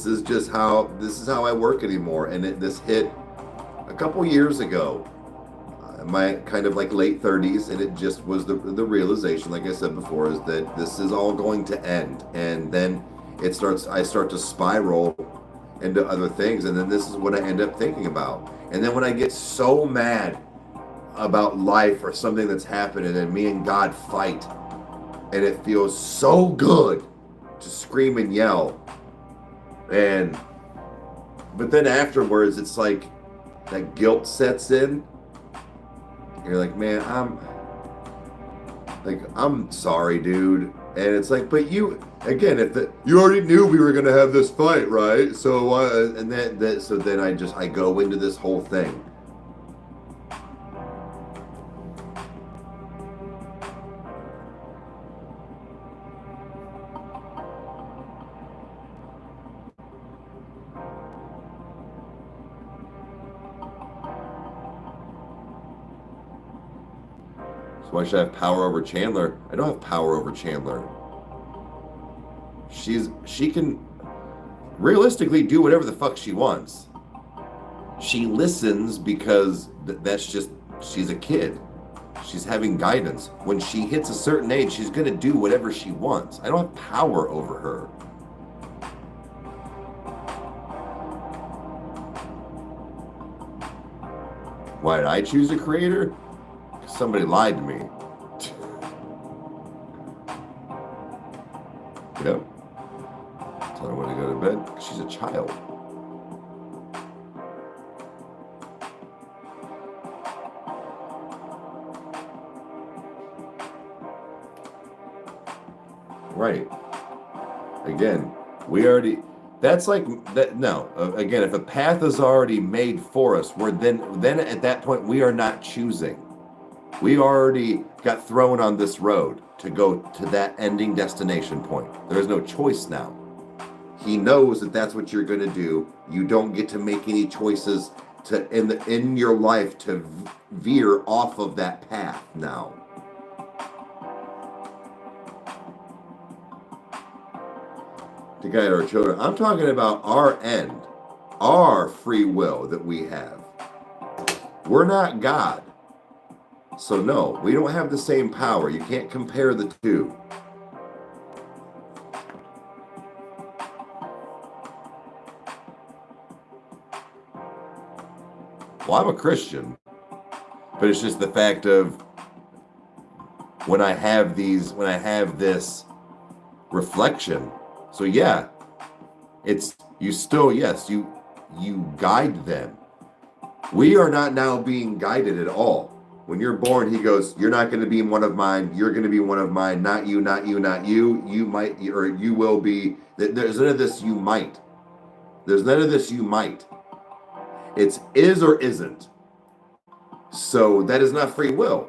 is how I work anymore, and this hit a couple years ago, my kind of like late 30s, and it just was the realization, like I said before, is that this is all going to end, and then I start to spiral into other things, and then this is what I end up thinking about. And then when I get so mad about life or something that's happening, and me and God fight, and it feels so good to scream and yell, but then afterwards it's like that guilt sets in. You're like, man, I'm sorry, dude. And it's like, but you already knew we were gonna have this fight, right? So so then I go into this whole thing. So why should I have power over Chandler? I don't have power over Chandler. She can realistically do whatever the fuck she wants. She listens because that's just, she's a kid. She's having guidance. When she hits a certain age, she's gonna do whatever she wants. I don't have power over her. Why did I choose a creator? Somebody lied to me. Yep. Tell her when to go to bed. She's a child. Right. Again, that's like that. No, again, if a path is already made for us, we're then at that point we are not choosing. We already got thrown on this road to go to that ending destination point. There is no choice now. He knows that that's what you're going to do. You don't get to make any choices in your life to veer off of that path now. To guide our children. I'm talking about our end, our free will that we have. We're not God. So no, we don't have the same power. You can't compare the two. Well, I'm a Christian, but it's just the fact of when I have this reflection. So yeah, you guide them. We are not now being guided at all. When you're born, he goes, you're not going to be one of mine. You're going to be one of mine. Not you, not you, not you. You might, or you will be. There's none of this you might. There's none of this you might. It's is or isn't. So that is not free will.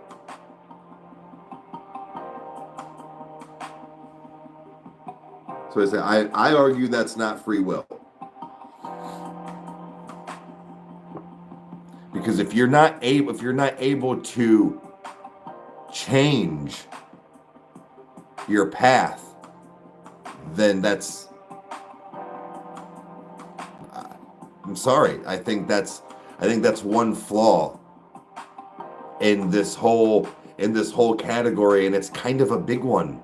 So I say, I argue that's not free will. Because if you're not able to change your path, then I'm sorry. I think that's one flaw in this whole category, and it's kind of a big one.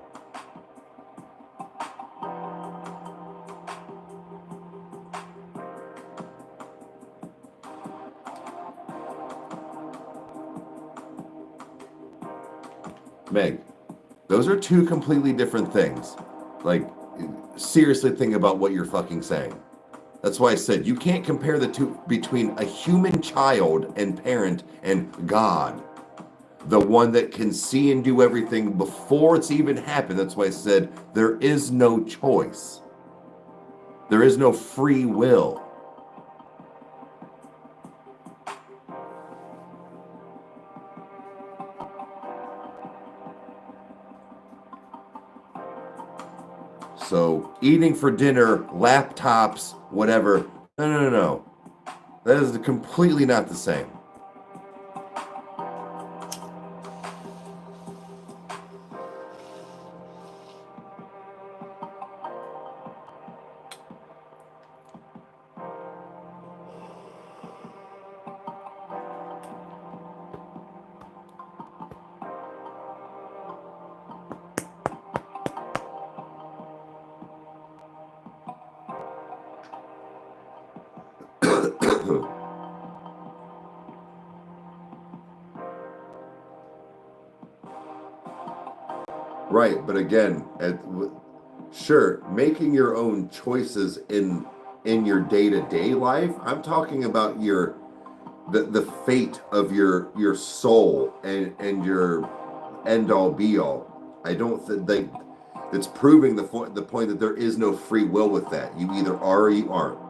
Meg, those are two completely different things. Like, seriously think about what you're fucking saying. That's why I said you can't compare the two between a human child and parent and God. The one that can see and do everything before it's even happened. That's why I said there is no choice. There is no free will. So eating for dinner, laptops, whatever. No. That is completely not the same. Right, but again, sure, making your own choices in your day-to-day life. I'm talking about the fate of your soul and your end all be all. I don't think that's proving the point that there is no free will with that. You either are or you aren't.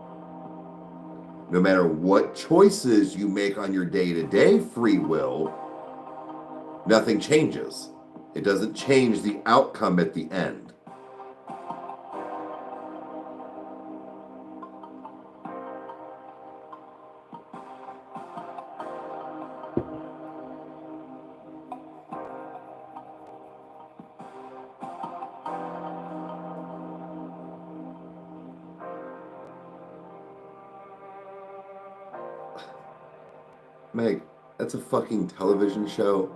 No matter what choices you make on your day-to-day free will, nothing changes. It doesn't change the outcome at the end. Meg, that's a fucking television show,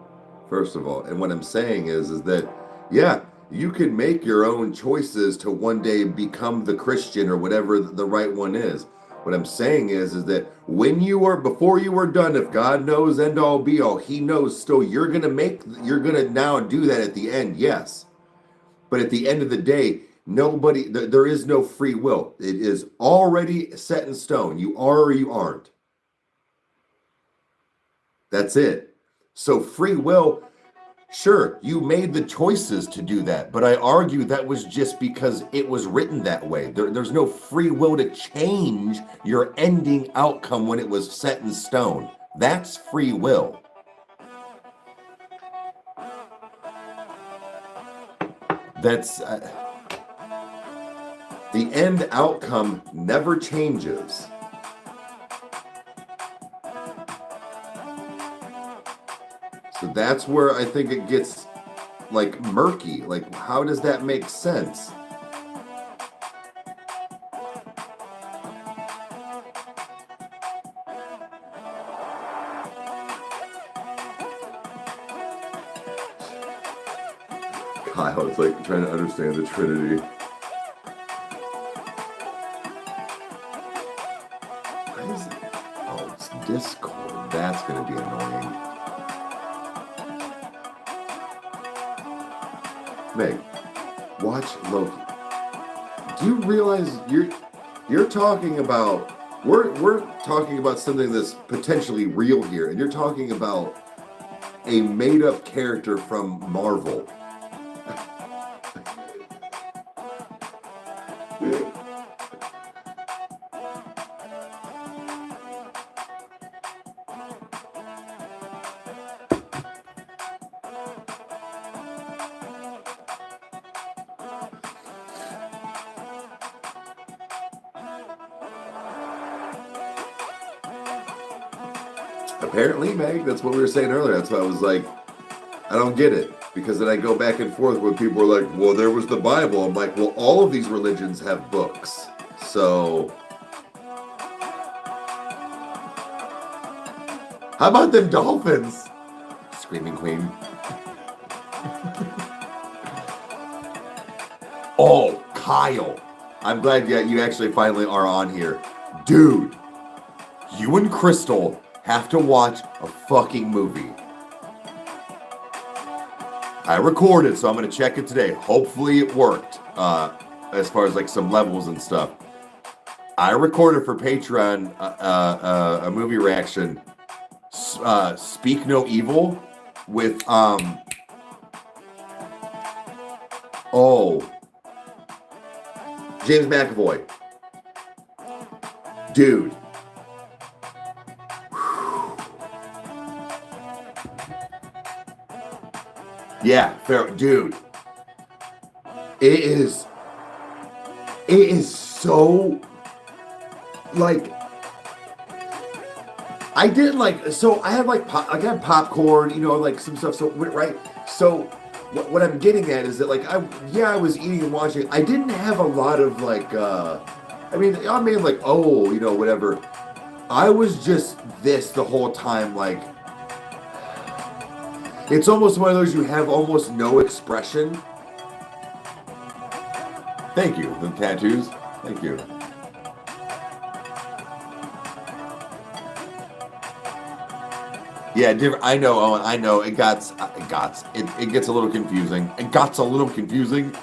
first of all. And what I'm saying is that, yeah, you can make your own choices to one day become the Christian or whatever the right one is. What I'm saying is that before you are done, if God knows end all be all, he knows still you're gonna now do that at the end, yes. But at the end of the day, there is no free will. It is already set in stone. You are or you aren't. That's it. So free will, sure, you made the choices to do that, but I argue that was just because it was written that way. There's no free will to change your ending outcome when it was set in stone. That's free will. That's the end outcome never changes. So that's where I think it gets like murky. Like, how does that make sense? Kyle is like trying to understand the Trinity. Why is it? Oh, it's Discord. That's going to be annoying. Meg, watch Loki. Do you realize you're talking about we're talking about something that's potentially real here, and you're talking about a made-up character from Marvel. Apparently, Meg, that's what we were saying earlier. That's why I was like, I don't get it. Because then I go back and forth when people are like, well, there was the Bible. I'm like, well, all of these religions have books. So, how about them dolphins? Screaming Queen. Oh, Kyle. I'm glad you actually finally are on here. Dude, you and Crystal have to watch a fucking movie. I recorded, so I'm going to check it today. Hopefully it worked, as far as like some levels and stuff. I recorded for Patreon a movie reaction, Speak No Evil, with, James McAvoy. Dude. Yeah, fair, dude. It is It is so, like, I did like, so I had like, I had popcorn, you know, like some stuff. So, right. So what I'm getting at is that like, I was eating and watching. I didn't have a lot of like, I mean, like, oh, you know, whatever. I was just this the whole time. Like, it's almost one of those you have almost no expression. Thank you. The tattoos. Thank you. Yeah, I know, Owen. I know. It gets a little confusing. It got a little confusing.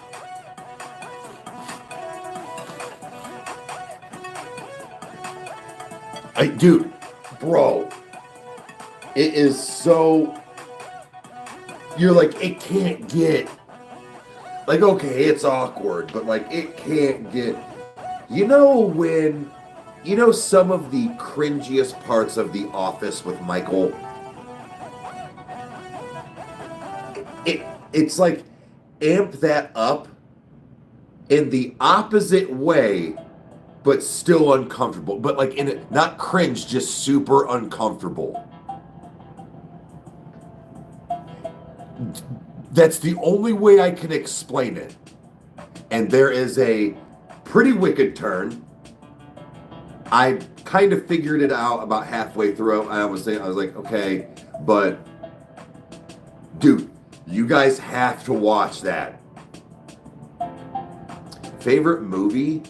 Dude, bro, it is so. You're like, it can't get. Like, okay, it's awkward, but like, it can't get. You know when, you know some of the cringiest parts of The Office with Michael. It's like amp that up in the opposite way, but still uncomfortable. But like in it, not cringe, just super uncomfortable. That's the only way I can explain it. And there is a pretty wicked turn. I kind of figured it out about halfway through. I was like, okay, but dude, you guys have to watch that. Favorite movie?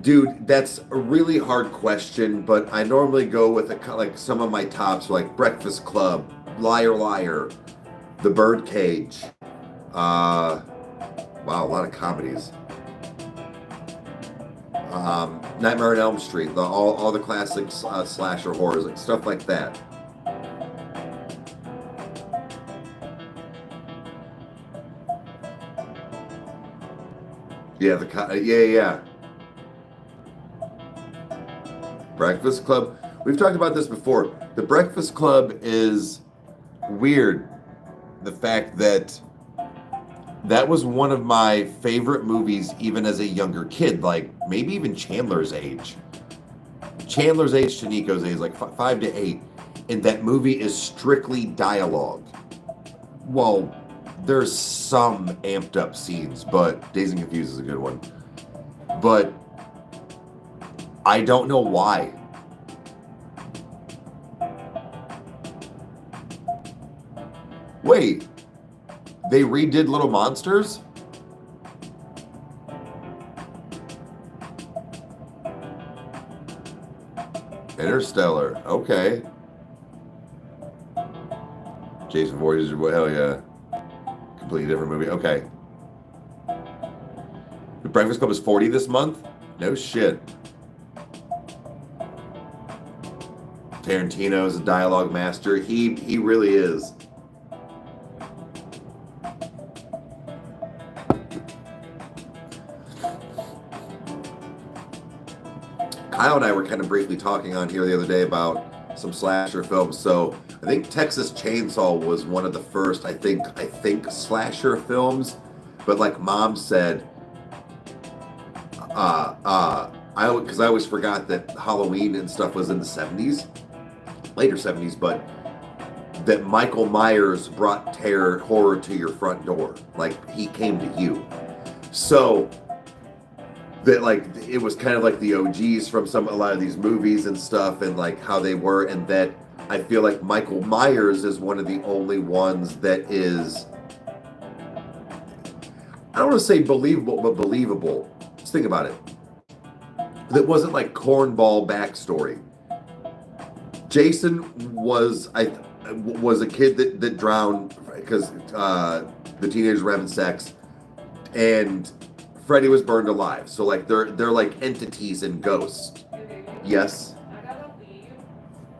Dude, that's a really hard question, but I normally go with like some of my tops, like Breakfast Club, Liar Liar, The Birdcage. Wow, a lot of comedies. Nightmare on Elm Street, all the classic slasher horrors, like stuff like that. Yeah, yeah. Breakfast Club. We've talked about this before. The Breakfast Club is weird. The fact that was one of my favorite movies even as a younger kid, like maybe even Chandler's age. Chandler's age to Nico's age, like 5 to 8. And that movie is strictly dialogue. Well, there's some amped up scenes, but Dazed and Confused is a good one. But I don't know why. Wait, they redid Little Monsters? Interstellar, okay. Jason Voorhees, hell yeah. Completely different movie. Okay. The Breakfast Club is 40 this month? No shit. Tarantino's a dialogue master. He really is. Kyle and I were kind of briefly talking on here the other day about some slasher films. So I think Texas Chainsaw was one of the first, I think slasher films. But like Mom said, because I always forgot that Halloween and stuff was in the 70s, later 70s, but that Michael Myers brought horror to your front door. Like he came to you. So that like it was kind of like the OGs from a lot of these movies and stuff, and like how they were, and that I feel like Michael Myers is one of the only ones that is, I don't want to say believable, but believable. Just think about it. That wasn't like cornball backstory. Jason was a kid that drowned because the teenagers were having sex, and Freddy was burned alive. So like they're like entities and ghosts. Yes. I gotta leave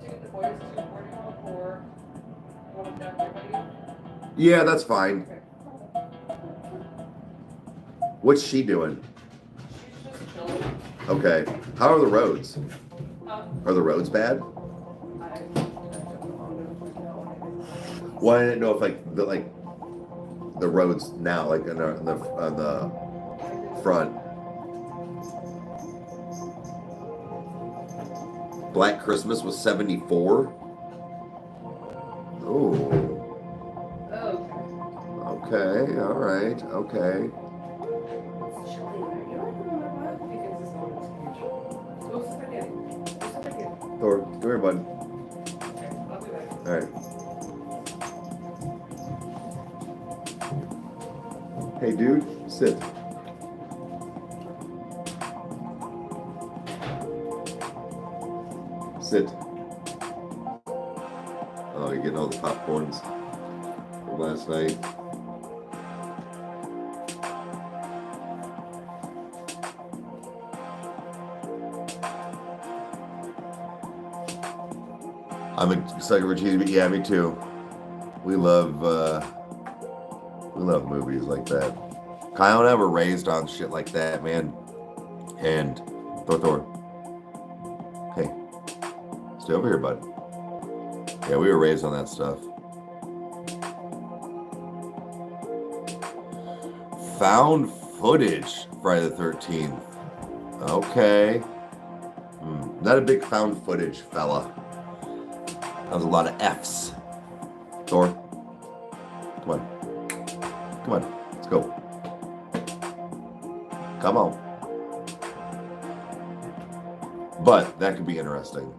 to get the boys to boarding hall for when I'm done everybody. Yeah, that's fine. Okay. What's she doing? She's just chilling. Okay. How are the roads? Um, Are the roads bad? I don't know. Well, I didn't know if the roads now, like on the front. Black Christmas was 74. Oh. Okay, all right, okay. It's chilly in there. You don't have to remember what because it's not huge. Go sit back in. Go sit back in. Thor, come here, bud. Okay, I'll be back. All right. Hey, dude, sit. Sit. Oh, you're getting all the popcorns from last night. I'm a sucker for cheesy, but yeah, me too. We love movies like that. Kyle and I were raised on shit like that, man. And Thor. Hey, stay over here, bud. Yeah, we were raised on that stuff. Found footage Friday the 13th. Okay. Not a big found footage fella. That was a lot of F's. Thor. Come on. Come on. Let's go. Come on. But that could be interesting.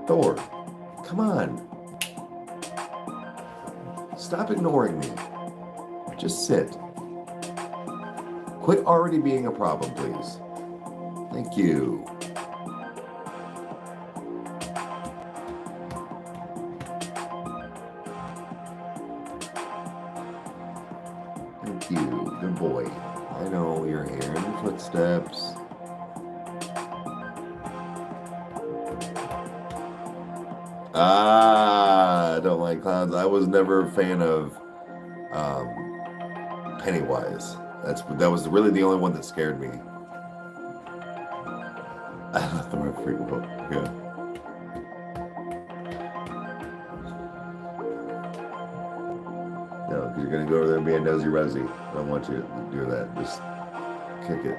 Thor. Come on. Stop ignoring me. Just sit. Quit already being a problem, please. Thank you. Thank you. Good boy. I know you're hearing footsteps. I don't like clowns. I was never a fan of Pennywise. That was really the only one that scared me. I love the word freak book. Yeah. No, because you're gonna go over there and be a nosy Rosie. I don't want you to do that. Just kick it.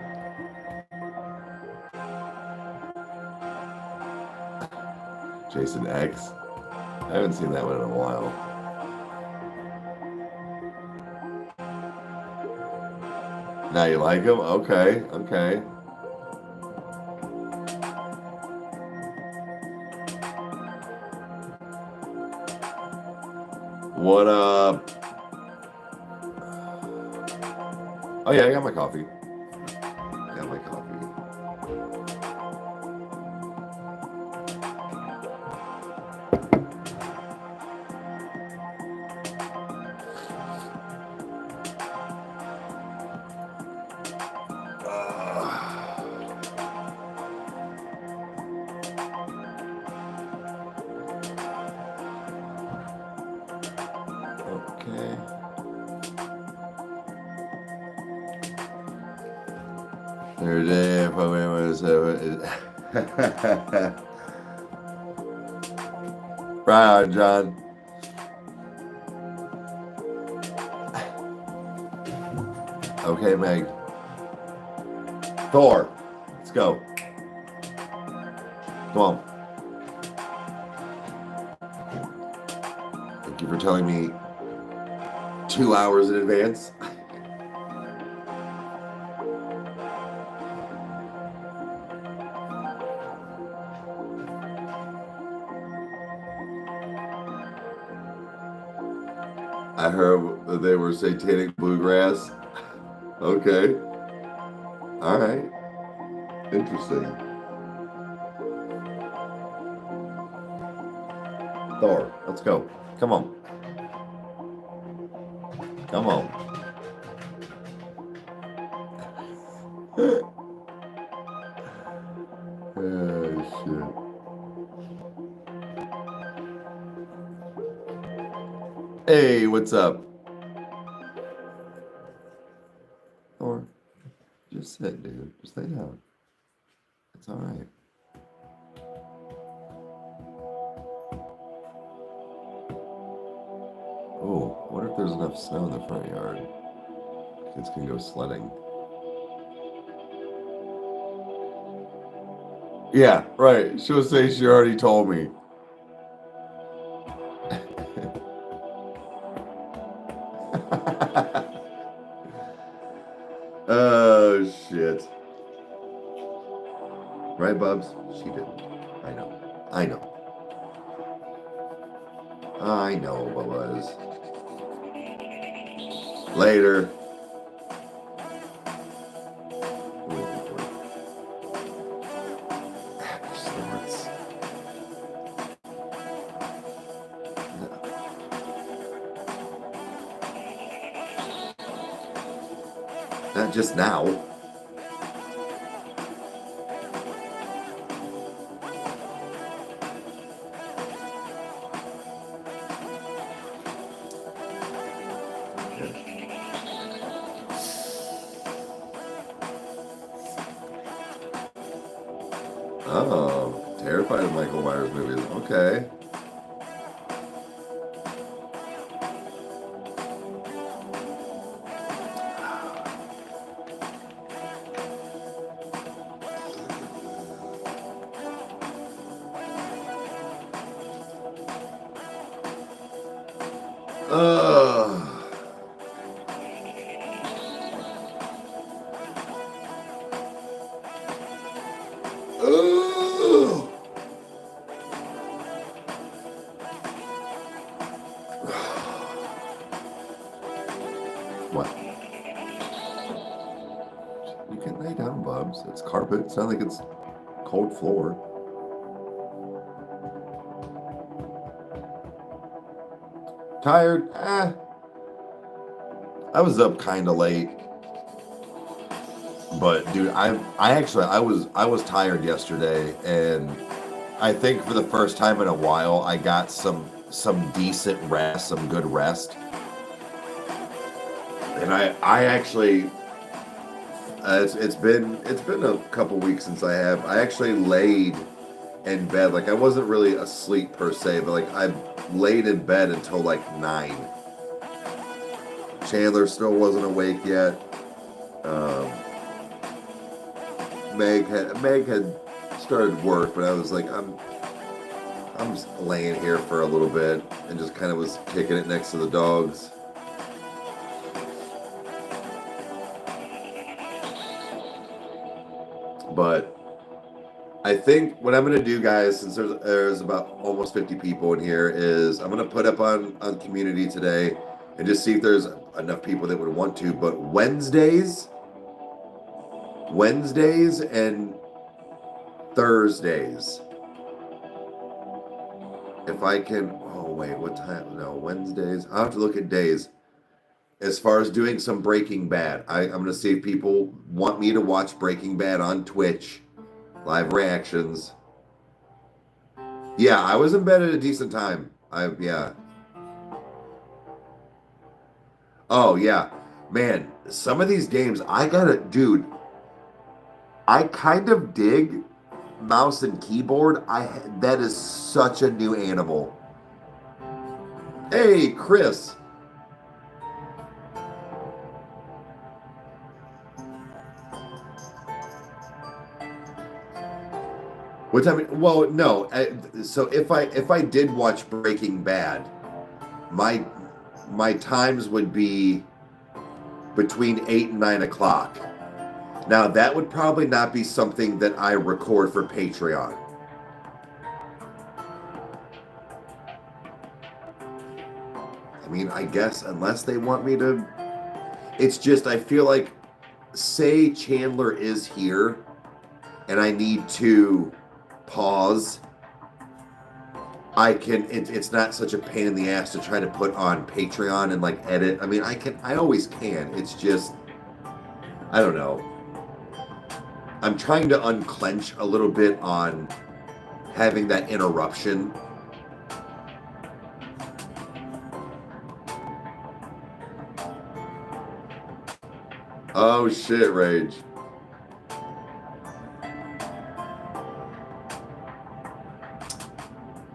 Jason X. I haven't seen that one in a while. Now you like him? Okay, okay. What up? Oh yeah, I got my coffee. Got my coffee. Okay. There's a right on, John. Okay, Meg. Thor, let's go. Come on. Thank you for telling me 2 hours in advance. I heard that they were satanic bluegrass. Okay. All right. Interesting. Thor, let's go. Come on. Come on. Oh, shit. Hey, what's up? Thor, just sit, dude. Just lay down. It's all right. Oh, if there's enough snow in the front yard. Kids can go sledding. Yeah, right. She'll say she already told me. Oh, shit. Right, Bubs? She didn't. I know. I know. I know what was. Later. Snorts. Not just now. Oh, terrified of Michael Myers movies. Okay. Ugh. Ugh. What? You can lay down, Bubs. It's carpet. It's not like it's cold floor. Tired? I was up kind of late. But dude, I was tired yesterday, and I think for the first time in a while I got some decent rest, some good rest. And I actually it's been a couple weeks since I actually laid in bed. Like, I wasn't really asleep per se, but like I laid in bed until like 9. Chandler still wasn't awake yet. Meg had started work, but I was like, I'm just laying here for a little bit and just kind of was kicking it next to the dogs. But I think what I'm going to do, guys, since there's about almost 50 people in here, is I'm going to put up on community today and just see if there's enough people that would want to. But Wednesdays and Thursdays, if I can, oh wait, what time? No, Wednesdays. I'll have to look at days. As far as doing some Breaking Bad, I'm going to see if people want me to watch Breaking Bad on Twitch, live reactions. Yeah, I was in bed at a decent time. Yeah. Oh yeah, man, some of these games, dude, I kind of dig mouse and keyboard. That is such a new animal. Hey, Chris. What time? Well, no. So if I did watch Breaking Bad, my times would be between 8 and 9 o'clock. Now, that would probably not be something that I record for Patreon. I mean, I guess unless they want me to. It's just, I feel like, say Chandler is here and I need to pause, I can, it's not such a pain in the ass to try to put on Patreon and like edit. I mean, I always can. It's just, I don't know. I'm trying to unclench a little bit on having that interruption. Oh shit, Rage.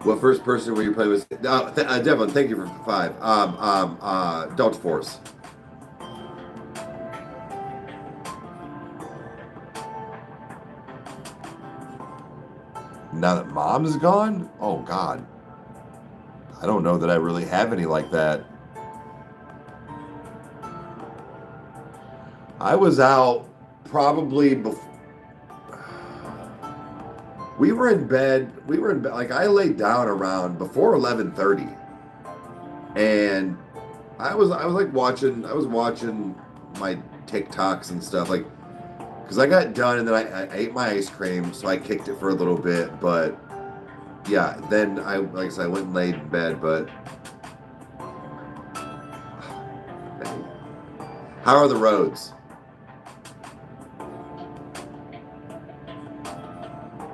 What first person were you playing with? Devlin, thank you for 5. Delta Force. Now that Mom's gone? Oh, God. I don't know that I really have any like that. I was out probably before. We were in bed. Like, I laid down around before 11:30. And I was like watching my TikToks and stuff, like, because I got done and then I ate my ice cream, so I kicked it for a little bit, but yeah, then like I said, I went and laid in bed, but how are the roads?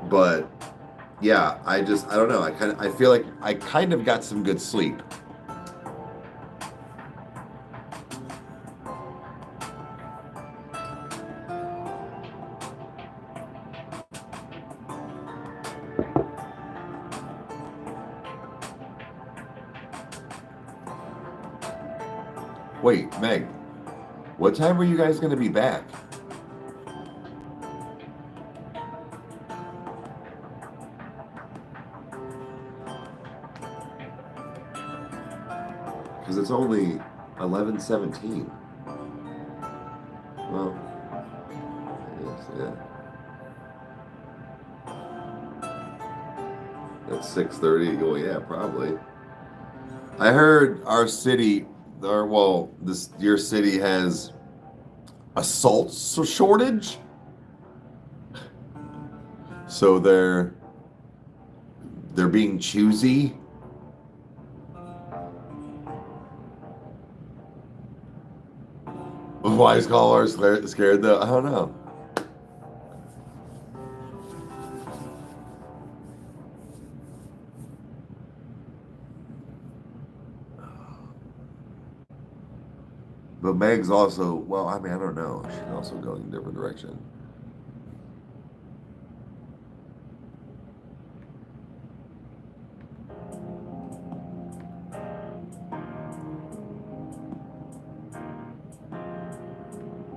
But yeah, I don't know. I feel like I kind of got some good sleep. Wait, Meg, what time were you guys going to be back? Because it's only 11:17. Well, yeah. That's 6:30. Well, yeah, probably. I heard our city, your city has a salt shortage. So they're being choosy. Why is Cauliflower scared though? I don't know. But Meg's also, well, I mean, I don't know. She's also going in a different direction.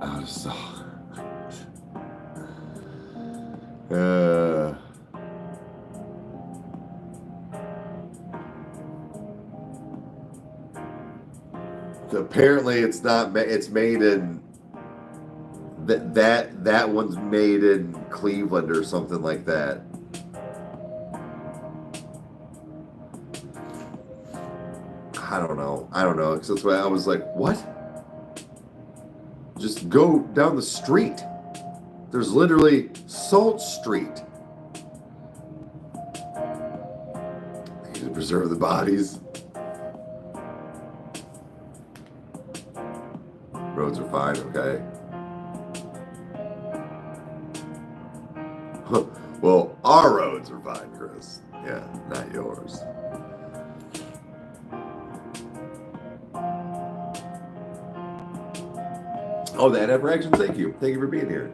Out of salt. Apparently, it's not. It's made in that one's made in Cleveland or something like that. I don't know. Because that's why I was like, what? Just go down the street. There's literally Salt Street. They need to preserve the bodies. Roads are fine, okay? Well, our roads are fine, Chris. Yeah, not yours. Oh, that ever action. Thank you. Thank you for being here.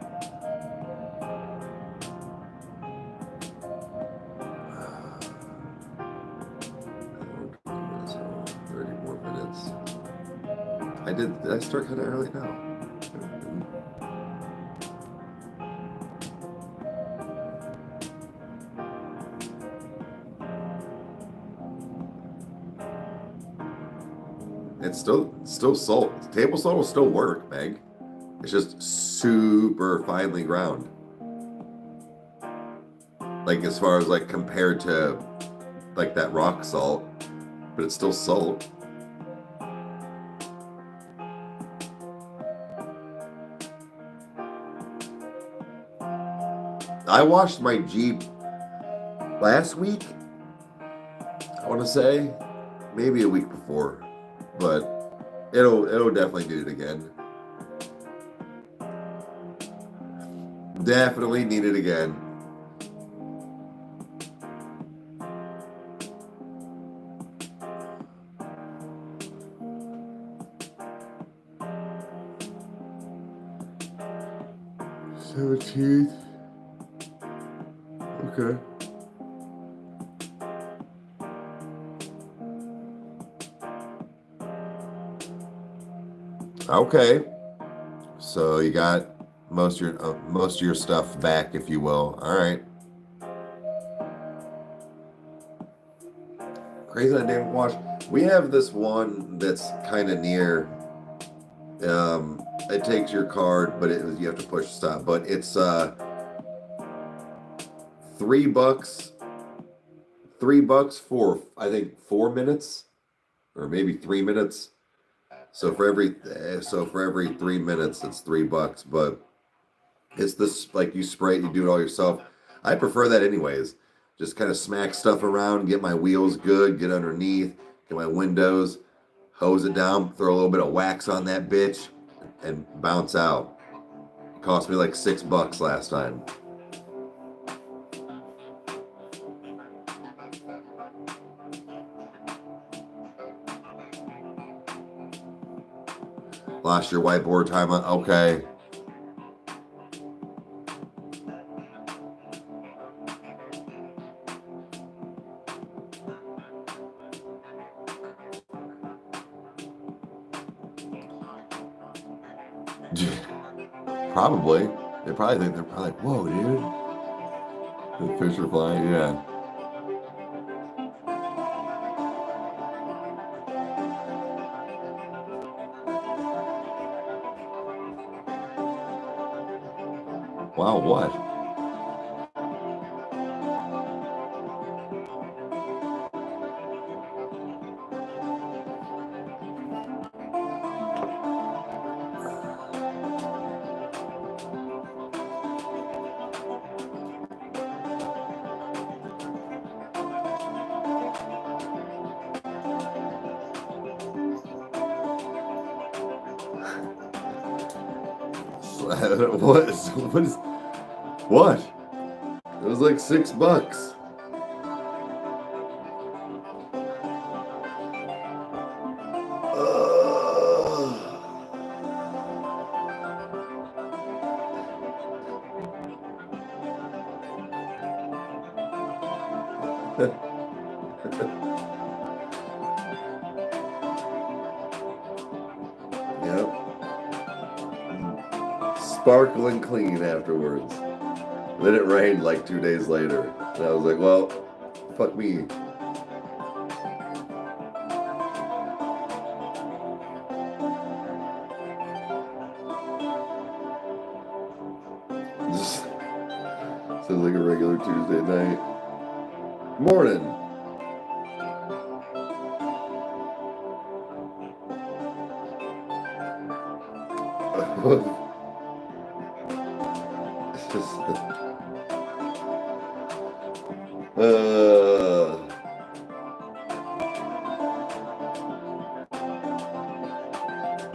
Did I start kind of early now? It's still salt. Table salt will still work, Meg. It's just super finely ground. Like, as far as like compared to like that rock salt, but it's still salt. I washed my Jeep last week, I want to say, maybe a week before, but it'll definitely need it again. Definitely need it again. Okay. Okay. So you got most of your stuff back, if you will. All right. Crazy I didn't watch. We have this one that's kind of near. It takes your card, but you have to push stop. But it's $3. $3 for I think 4 minutes, or maybe 3 minutes. So for every 3 minutes, it's $3. But it's this, like, you spray it, you do it all yourself. I prefer that anyways. Just kind of smack stuff around, get my wheels good, get underneath, get my windows, hose it down, throw a little bit of wax on that bitch, and bounce out. It cost me like $6 last time. Lost your whiteboard time on, okay. Probably. They're probably like, whoa, dude. The fish are flying, yeah. Wow, what? What? It was like $6. Yep. Sparkling clean afterwards. Then it rained like 2 days later. And I was like, well, fuck me. Sounds like a regular Tuesday night. Morning.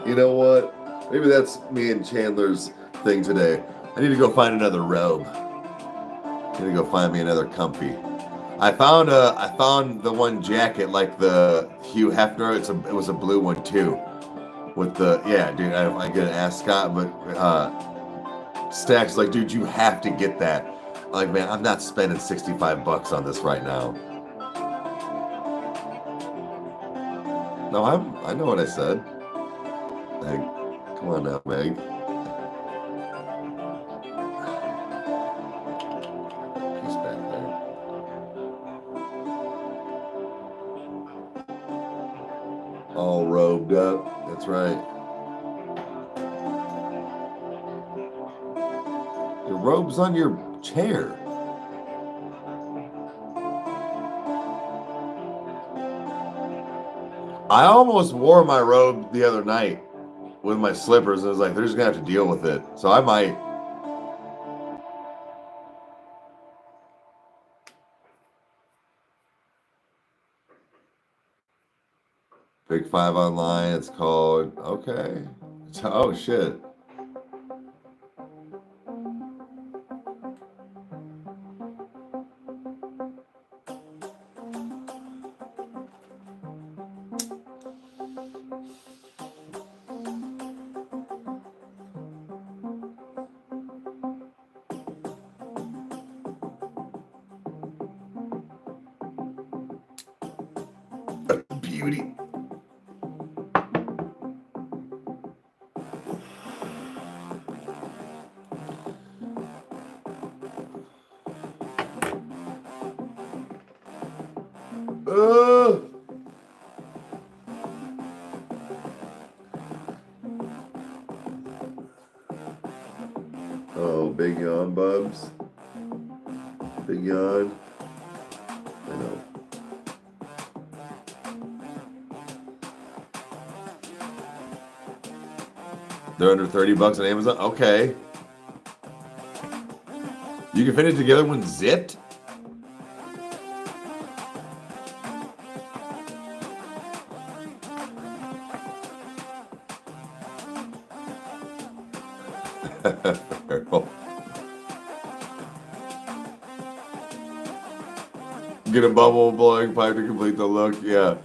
You know what? Maybe that's me and Chandler's thing today. I need to go find another robe. I need to go find me another comfy. I found the one jacket like the Hugh Hefner. It was a blue one too. With the, yeah, dude, I get to ask Scott, but Stack's like, dude, you have to get that. I'm like, man, I'm not spending $65 on this right now. No, I know what I said. Meg, come on now, Meg. He's back there. All robed up. That's right. The robe's on your chair. I almost wore my robe the other night with my slippers, and I was like, they're just gonna have to deal with it. So I might. Big 5 online, it's called. Okay. Oh, shit. Beauty. Oh, big yawn, Bubs. Big yawn. I know. They're under $30 on Amazon? Okay. You can fit it together when zipped? Get a bubble blowing pipe to complete the look. Yeah.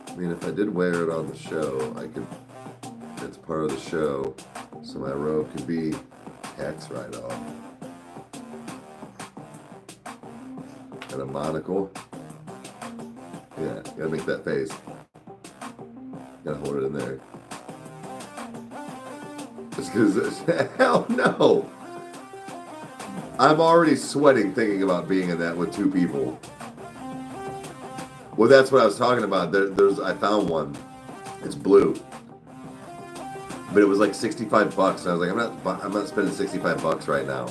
I mean, if I did wear it on the show, I could. It's part of the show, so my robe could be tax write-off. And a monocle. Yeah, gotta make that face. Gotta hold it in there. Just because, hell no! I'm already sweating thinking about being in that with two people. Well, that's what I was talking about. I found one. It's blue. But it was like $65. And I was like, I'm not spending $65 right now.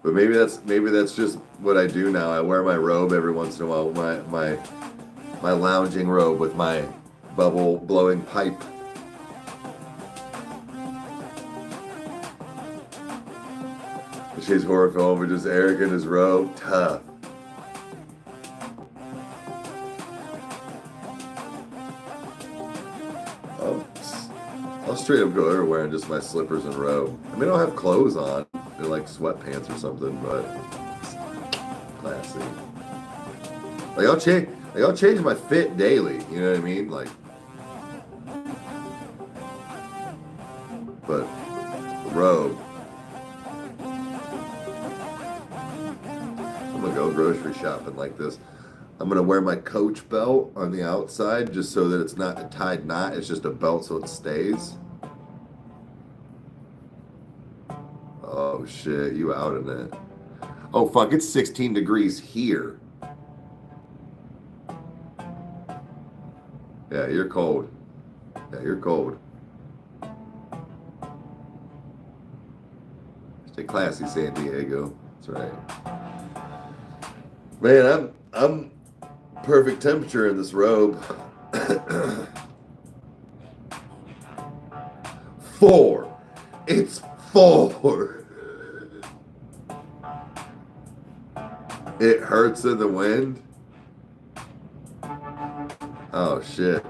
But maybe that's just what I do now. I wear my robe every once in a while, my lounging robe with my bubble blowing pipe. She's horror film, but just Eric in his robe, tough. I'll straight up go everywhere in just my slippers and robe. I mean, I don't have clothes on. They're like sweatpants or something, but it's classy. I'll change my fit daily. You know what I mean? Like, but the robe. I'm gonna go grocery shopping like this. I'm gonna wear my Coach belt on the outside just so that it's not a tied knot. It's just a belt so it stays. Oh shit, you out in it. Oh fuck, it's 16 degrees here. Yeah, you're cold. Yeah, you're cold. Stay classy, San Diego. That's right. Man, I'm perfect temperature in this robe. 4. It's 4. It hurts in the wind. Oh shit.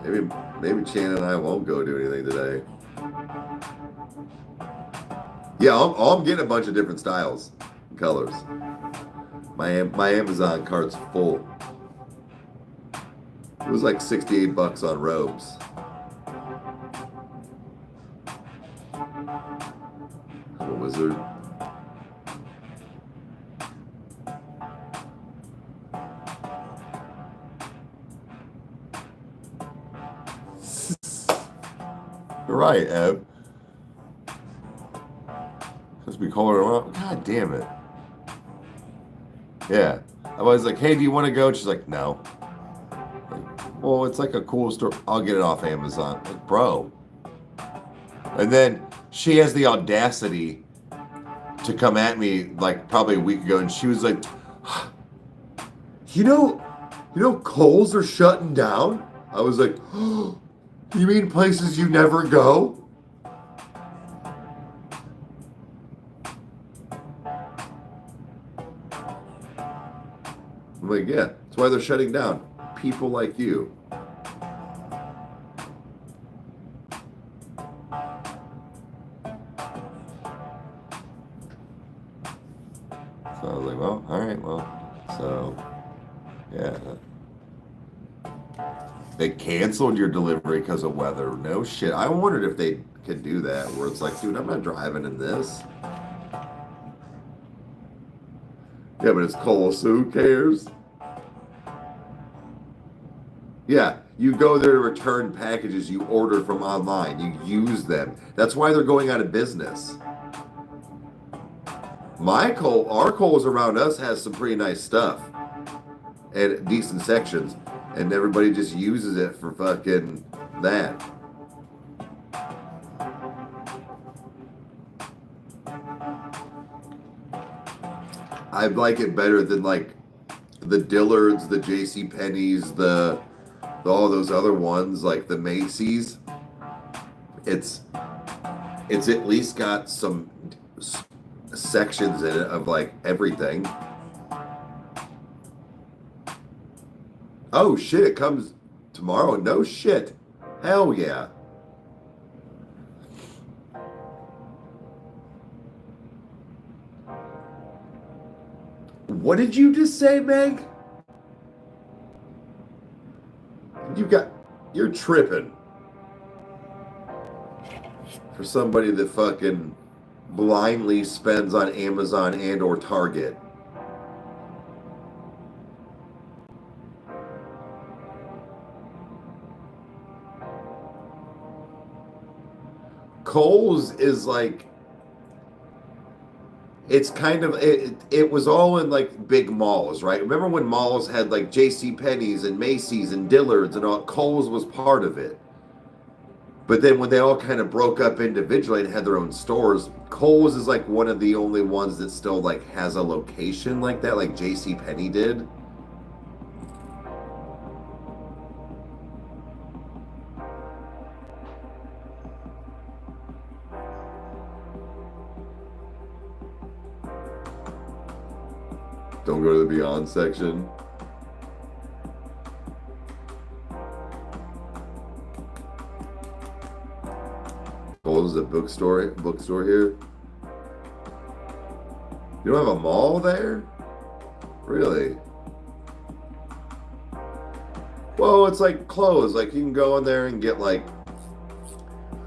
Maybe Chan and I won't go do anything today. Yeah, I'm getting a bunch of different styles and colors. My Amazon cart's full. It was like $68 on robes. I'm a wizard. You're right, Eb. Supposed to be colder. God damn it. Yeah. I was like, hey, do you want to go? And she's like, no. Like, well, it's like a cool store. I'll get it off Amazon. Like, bro. And then she has the audacity to come at me like probably a week ago, and she was like, you know, Kohl's are shutting down. I was like, oh, you mean places you never go? I'm like, yeah, that's why they're shutting down. People like you. So I was like, well, all right, well, so, yeah. They canceled your delivery because of weather. No shit. I wondered if they can do that, where it's like, dude, I'm not driving in this. Yeah, but it's Kohl's, so who cares? Yeah, you go there to return packages you order from online. You use them. That's why they're going out of business. Our Kohl's around us has some pretty nice stuff and decent sections, and everybody just uses it for fucking that. I like it better than like the Dillards, the JCPenney's, all those other ones like the Macy's. It's at least got some sections in it of like everything. Oh shit, it comes tomorrow? No shit. Hell yeah. What did you just say, Meg? You're tripping. For somebody that fucking blindly spends on Amazon and or Target. Kohl's is like, it's kind of, it was all in like big malls, right? Remember when malls had like JCPenney's and Macy's and Dillard's and all? Kohl's was part of it. But then when they all kind of broke up individually and had their own stores, Kohl's is like one of the only ones that still like has a location like that, like JCPenney did. Don't go to the Beyond section. Kohl's is a bookstore here. You don't have a mall there? Really? Well, it's like clothes. Like you can go in there and get like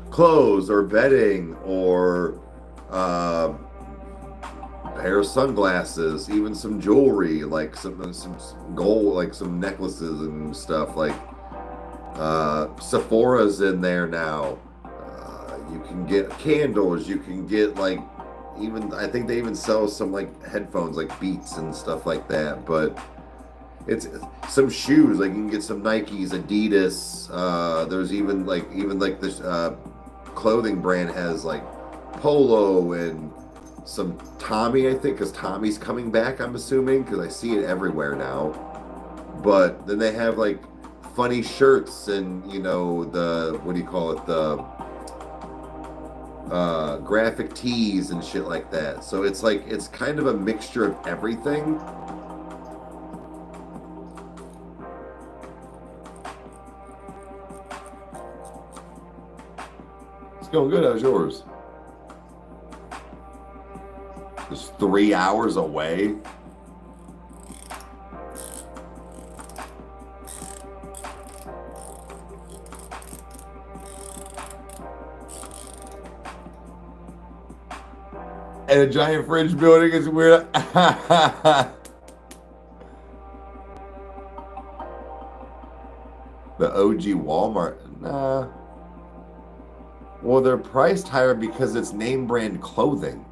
clothes or bedding or pair of sunglasses, even some jewelry, like some gold, like some necklaces and stuff. Like Sephora's in there now. You can get candles. You can get like I think they even sell some like headphones, like Beats and stuff like that. But it's some shoes. Like you can get some Nikes, Adidas. There's even like this clothing brand has like Polo and some Tommy, I think, because Tommy's coming back, I'm assuming, because I see it everywhere now. But then they have like funny shirts and, you know, the, what do you call it, the graphic tees and shit like that. So it's like, it's kind of a mixture of everything. It's going good. How's yours? It's 3 hours away. And a giant fridge building is weird. The OG Walmart. Nah. Well, they're priced higher because it's name brand clothing.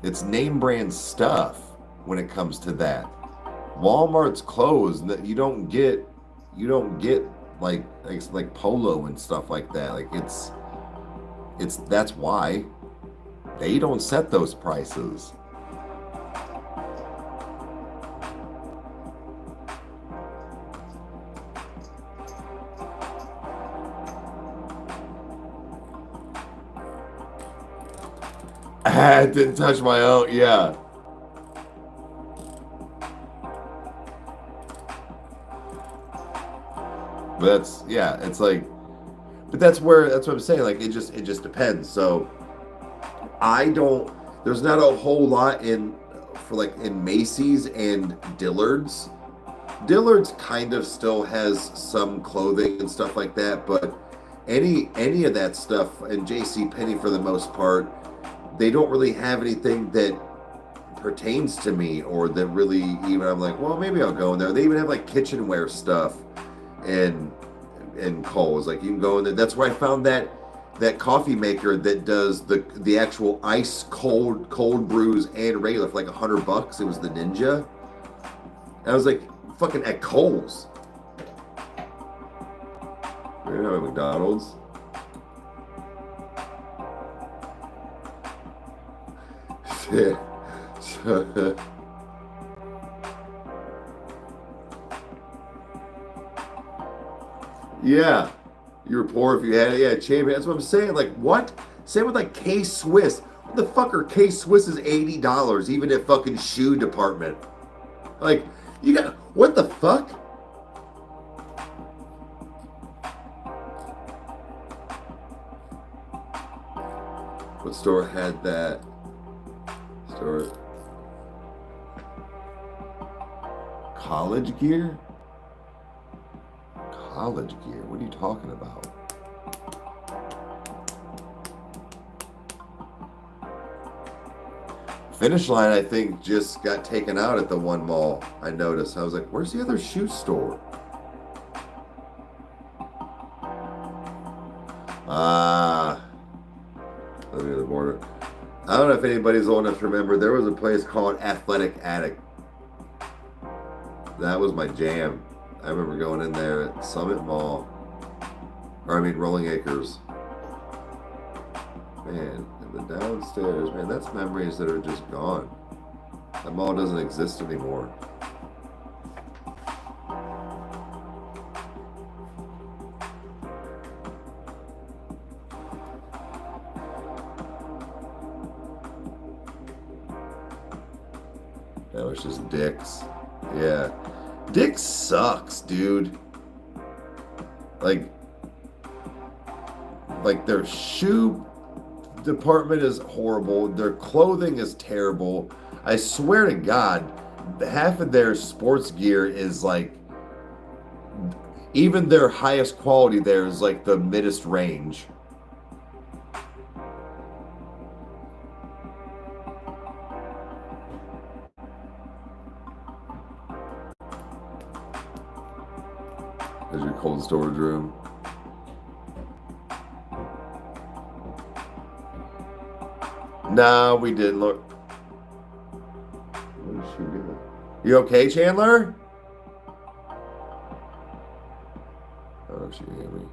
It's name brand stuff when it comes to that. Walmart's clothes that you don't get like Polo and stuff like that. Like it's that's why they don't set those prices. It didn't touch my own, yeah. But that's, yeah, it's like, but that's what I'm saying. Like, it just depends. So there's not a whole lot in Macy's and Dillard's. Dillard's kind of still has some clothing and stuff like that, but any of that stuff, and J.C. Penney for the most part, they don't really have anything that pertains to me, or that really even I'm like, well, maybe I'll go in there. They even have like kitchenware stuff and Kohl's. Like you can go in there. That's where I found that coffee maker that does the actual ice cold brews and regular for like $100. It was the Ninja. And I was like, fucking at Kohl's. We're not at McDonald's. Yeah. Yeah, you were poor if you had it. Yeah, champion. That's what I'm saying. Like, what? Same with like K-Swiss. What the fuck are K-Swisses $80 even at fucking shoe department? Like, you got what the fuck? What store had that? Store. College gear? College gear? What are you talking about? Finish Line, I think, just got taken out at the one mall. I noticed. I was like, where's the other shoe store? Let me the border. I don't know if anybody's old enough to remember. There was a place called Athletic Attic. That was my jam. I remember going in there at Summit Mall. Rolling Acres. Man, and the downstairs, man, that's memories that are just gone. That mall doesn't exist anymore. That was just Dick's. Yeah. Dick's sucks, dude. Like their shoe department is horrible. Their clothing is terrible. I swear to God, half of their sports gear is like, even their highest quality there is like the middest range. There's your cold storage room. No, we didn't look. What did she do? You okay, Chandler? I don't know if she can hear me.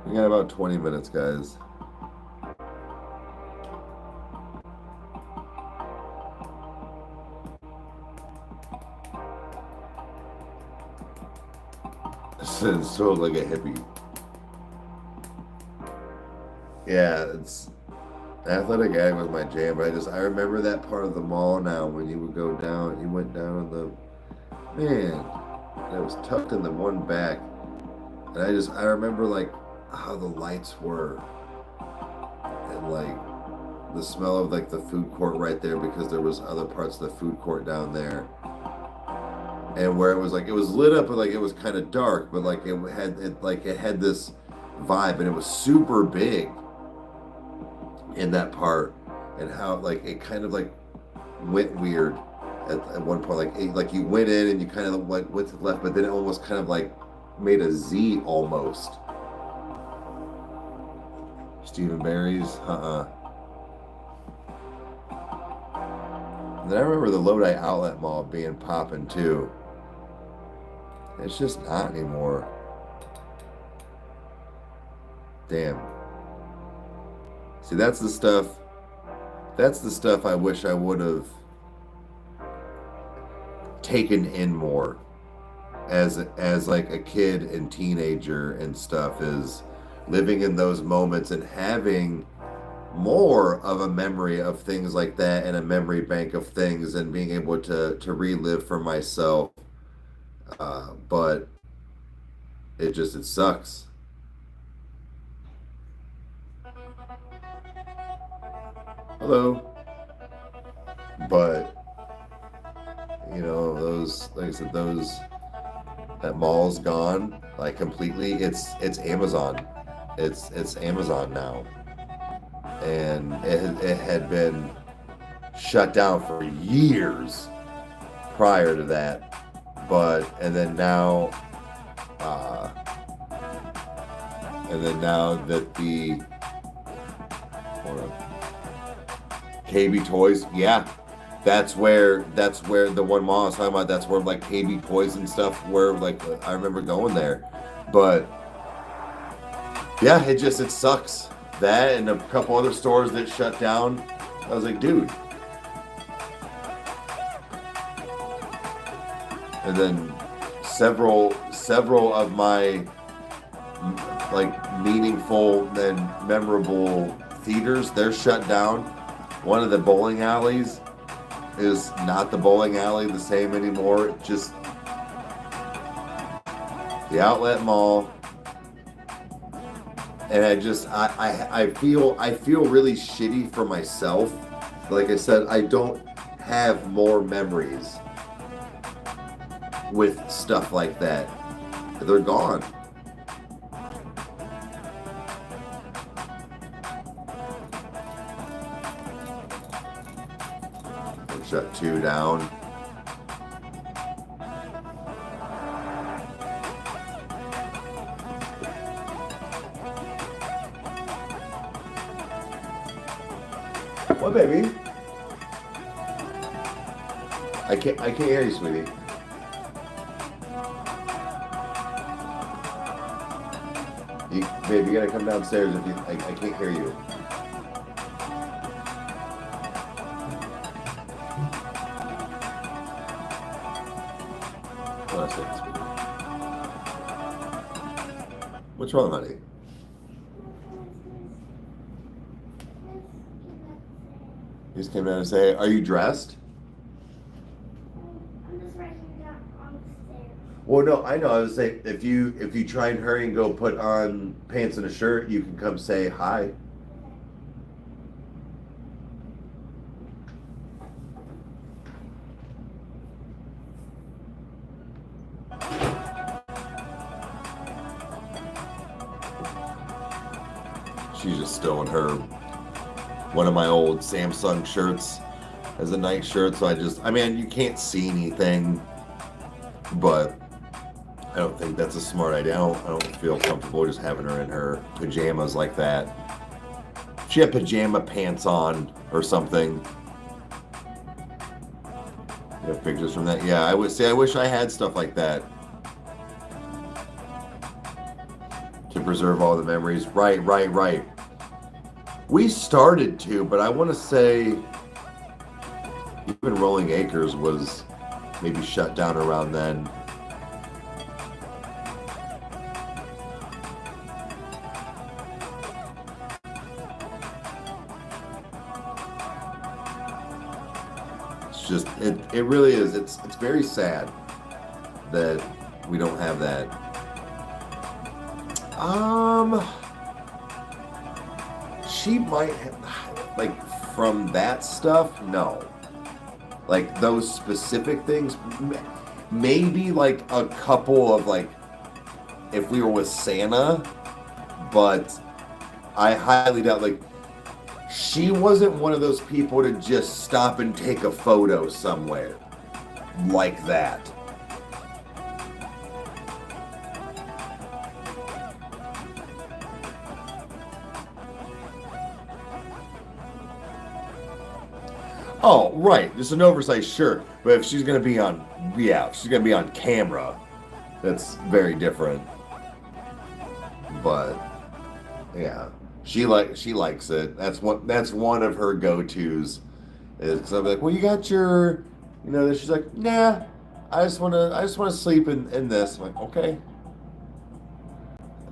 We got about 20 minutes, guys. It's sort of like a hippie. Yeah, it's Athletic Ag was my jam, but I remember that part of the mall now when you would go down, you went down the, man, it was tucked in the one back. And I remember like how the lights were and like the smell of like the food court right there, because there was other parts of the food court down there. And where it was like, it was lit up, but like it was kind of dark, but like it had this vibe, and it was super big in that part, and how like it kind of like went weird at one point, like you went in and you kind of like went to the left, but then it almost kind of like made a Z almost. Stephen Barry's, And then I remember the Lodi Outlet Mall being popping too. It's just not anymore. Damn. See, that's the stuff I wish I would have taken in more as like a kid and teenager and stuff, is living in those moments and having more of a memory of things like that, and a memory bank of things, and being able to relive for myself. But it sucks. Hello. But, you know, those, like I said, That mall's gone, like completely. It's Amazon. It's Amazon now, and it had been shut down for years prior to that, and then now that the KB Toys, yeah, that's where the one mall I was talking about, that's where like KB Toys and stuff were, like I remember going there. But yeah, it sucks. That and a couple other stores that shut down. I was like, dude. And then several of my like meaningful and memorable theaters, they're shut down. One of the bowling alleys is not the bowling alley the same anymore. Just the outlet mall. And I feel really shitty for myself. Like I said, I don't have more memories with stuff like that. They're gone. Shut 2 down. What, baby? I can't hear you, sweetie. Babe, you gotta come downstairs if you. I can't hear you. What's wrong, honey? You just came down and say, "Are you dressed?" I'm just writing down on the stairs. Well, no, I know. I was saying, if you try and hurry and go put on pants and a shirt, you can come say hi. She's just still in her one of my old Samsung shirts as a night shirt. So I mean, you can't see anything, but I don't think that's a smart idea. I don't feel comfortable just having her in her pajamas like that. If she had pajama pants on or something. You have pictures from that? Yeah, I would say I wish I had stuff like that to preserve all the memories. Right. We started to, but I want to say even Rolling Acres was maybe shut down around then. It's just, it really is. It's very sad that we don't have that. She might have, like, from that stuff, no. Like, those specific things, maybe, like, a couple of, like, if we were with Santa, but I highly doubt, like, she wasn't one of those people to just stop and take a photo somewhere like that. Oh, right. Just an oversized shirt. But if she's going to be on, yeah, if she's going to be on camera, that's very different. But, yeah. She likes it. That's one of her go-tos. Is I'm like, well, you got your, you know, she's like, nah, I just want to sleep in this. I'm like, okay.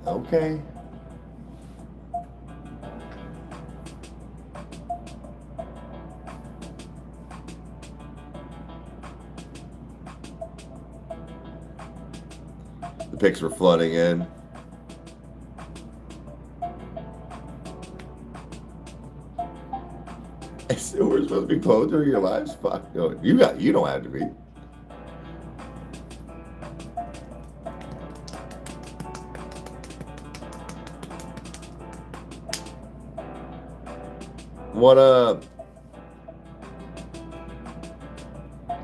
Okay. The pics were flooding in. I said, we're supposed to be clothed during your lives? Fuck no. You don't have to be. What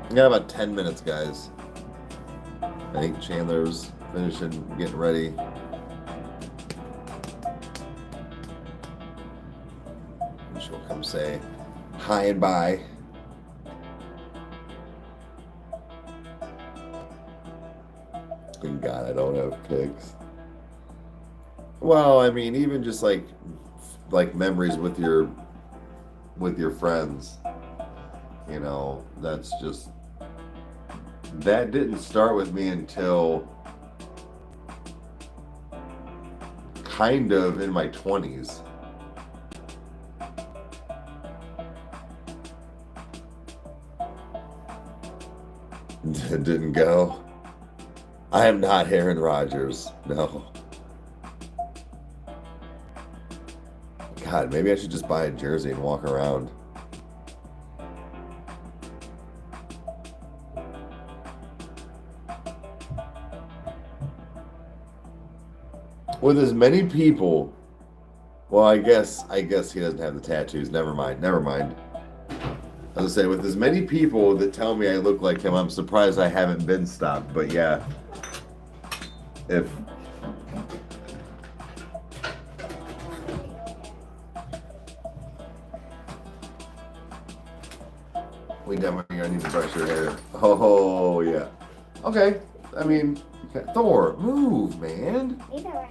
we got about 10 minutes, guys. I think Chandler's finishing getting ready. And she'll come say hi and bye. Thank God I don't have pics. Well, I mean, even just like memories with your friends, you know, that didn't start with me until kind of in my 20s. It didn't go. I am not Aaron Rodgers. No. God, maybe I should just buy a jersey and walk around. With as many people, well, I guess he doesn't have the tattoos. Never mind. I was gonna say, with as many people that tell me I look like him, I'm surprised I haven't been stopped. But yeah, if we definitely gonna need to brush your hair. Oh yeah. Okay. I mean, Thor, move, man. Either way.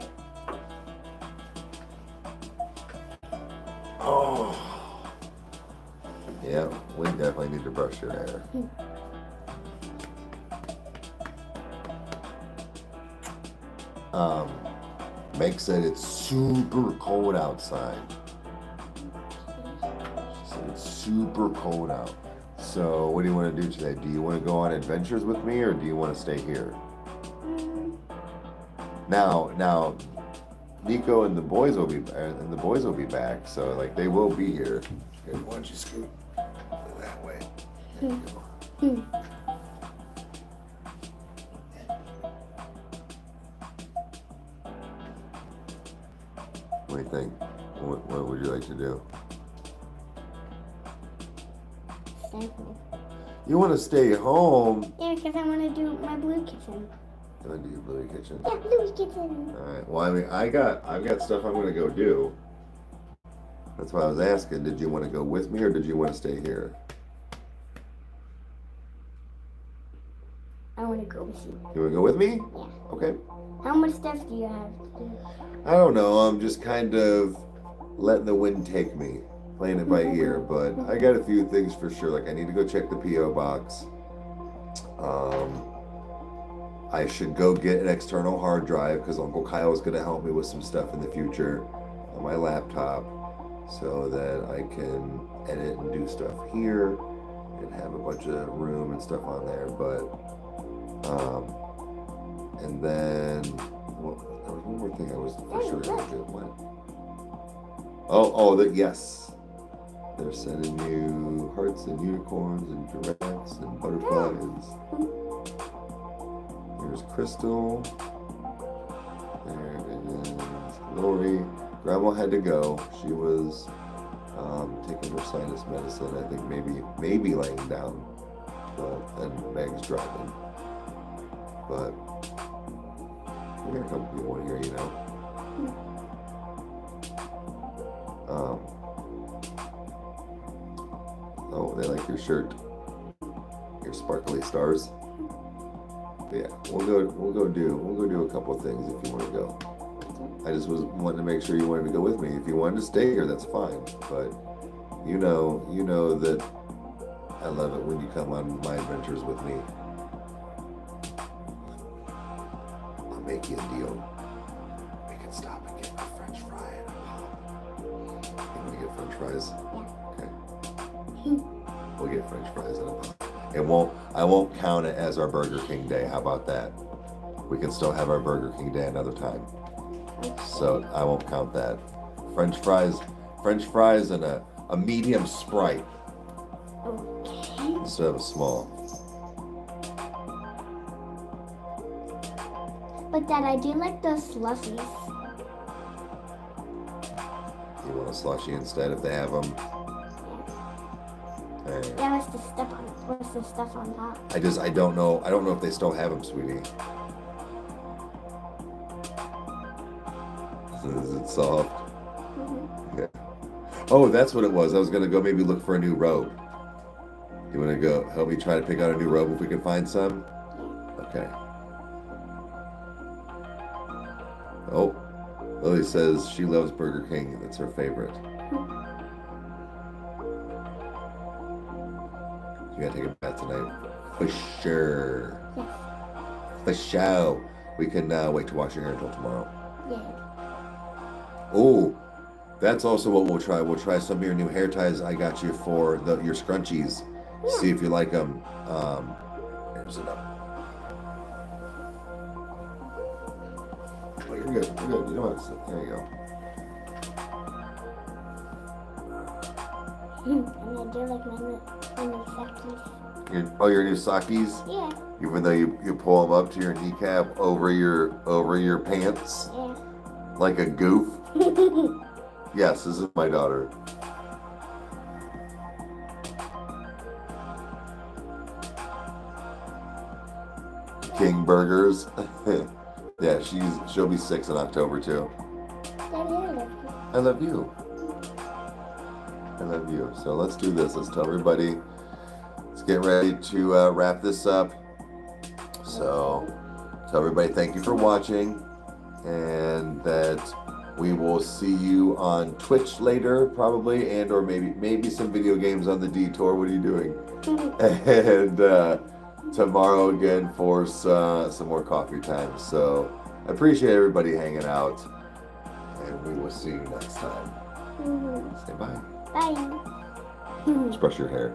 Oh. Yeah, we definitely need to brush your hair. Meg said it's super cold outside. She said it's super cold out. So what do you want to do today? Do you want to go on adventures with me, or do you want to stay here? Now, Nico and the boys will be back. So like they will be here. Here, why don't you scoot that way? There you go. What do you think? What would you like to do? Stay home. You want to stay home? Yeah, because I want to do my blue kitchen. You want to do your blue kitchen? Yeah, blue kitchen. All right. Well, I mean, I've got stuff I'm going to go do. That's why I was asking. Did you want to go with me, or did you want to stay here? I want to go with you. You want to go with me? Yeah. Okay. How much stuff do you have to do? I don't know. I'm just kind of letting the wind take me, playing it by ear. But I got a few things for sure. Like I need to go check the P.O. box. I should go get an external hard drive because Uncle Kyle is going to help me with some stuff in the future on my laptop so that I can edit and do stuff here and have a bunch of room and stuff on there. But, and then, well, there was one more thing I was for sure going to do. What? Yes. They're sending you hearts and unicorns and giraffes and butterflies. There's Crystal. There is Lori. Grandma had to go. She was taking her sinus medicine. I think maybe laying down. And Meg's driving. But we got a couple people in here, you know. Oh, they like your shirt. Your sparkly stars. Yeah, we'll go do a couple of things if you want to go. I just was wanting to make sure you wanted to go with me. If you wanted to stay here, that's fine. But you know that I love it when you come on my adventures with me. I'll make you a deal. We can stop and get a French fry and a pop. You want to get French fries? Yeah. Okay. We'll get French fries and a pop. I won't count it as our Burger King day. How about that? We can still have our Burger King day another time. So I won't count that. French fries and a medium Sprite. Okay. Instead of a small. But Dad, I do like those slushies. You want a slushie instead if they have them? Yeah, what's the stuff on? What's the stuff on top? I don't know. I don't know if they still have them, sweetie. Is it soft? Mm-hmm. Yeah. Oh, that's what it was. I was gonna go maybe look for a new robe. You wanna go help me try to pick out a new robe if we can find some? Okay. Oh, Lily says she loves Burger King. That's her favorite. You gotta take a bath tonight. For sure. Yes. For sure. We can wait to wash your hair until tomorrow. Yeah. Oh, that's also what we'll try. We'll try some of your new hair ties I got you for your scrunchies. Yeah. See if you like them. Here's it up. Oh, you're good. You're good. You don't have to sit. There you go. And I do like my new sakis. Your new sakis? Yeah. Even though you pull them up to your kneecap over your pants Yeah. like a goof. Yes, this is my daughter. King Burgers. Yeah, she'll be 6 in October too. Daddy, I love you. I love you. So let's do this. Let's tell everybody. Let's get ready to wrap this up. So tell everybody thank you for watching, and that we will see you on Twitch later, probably, and or maybe some video games on the detour. What are you doing? And tomorrow again for some more coffee time. So I appreciate everybody hanging out, and we will see you next time. Mm-hmm. Say bye. Bye. Just brush your hair.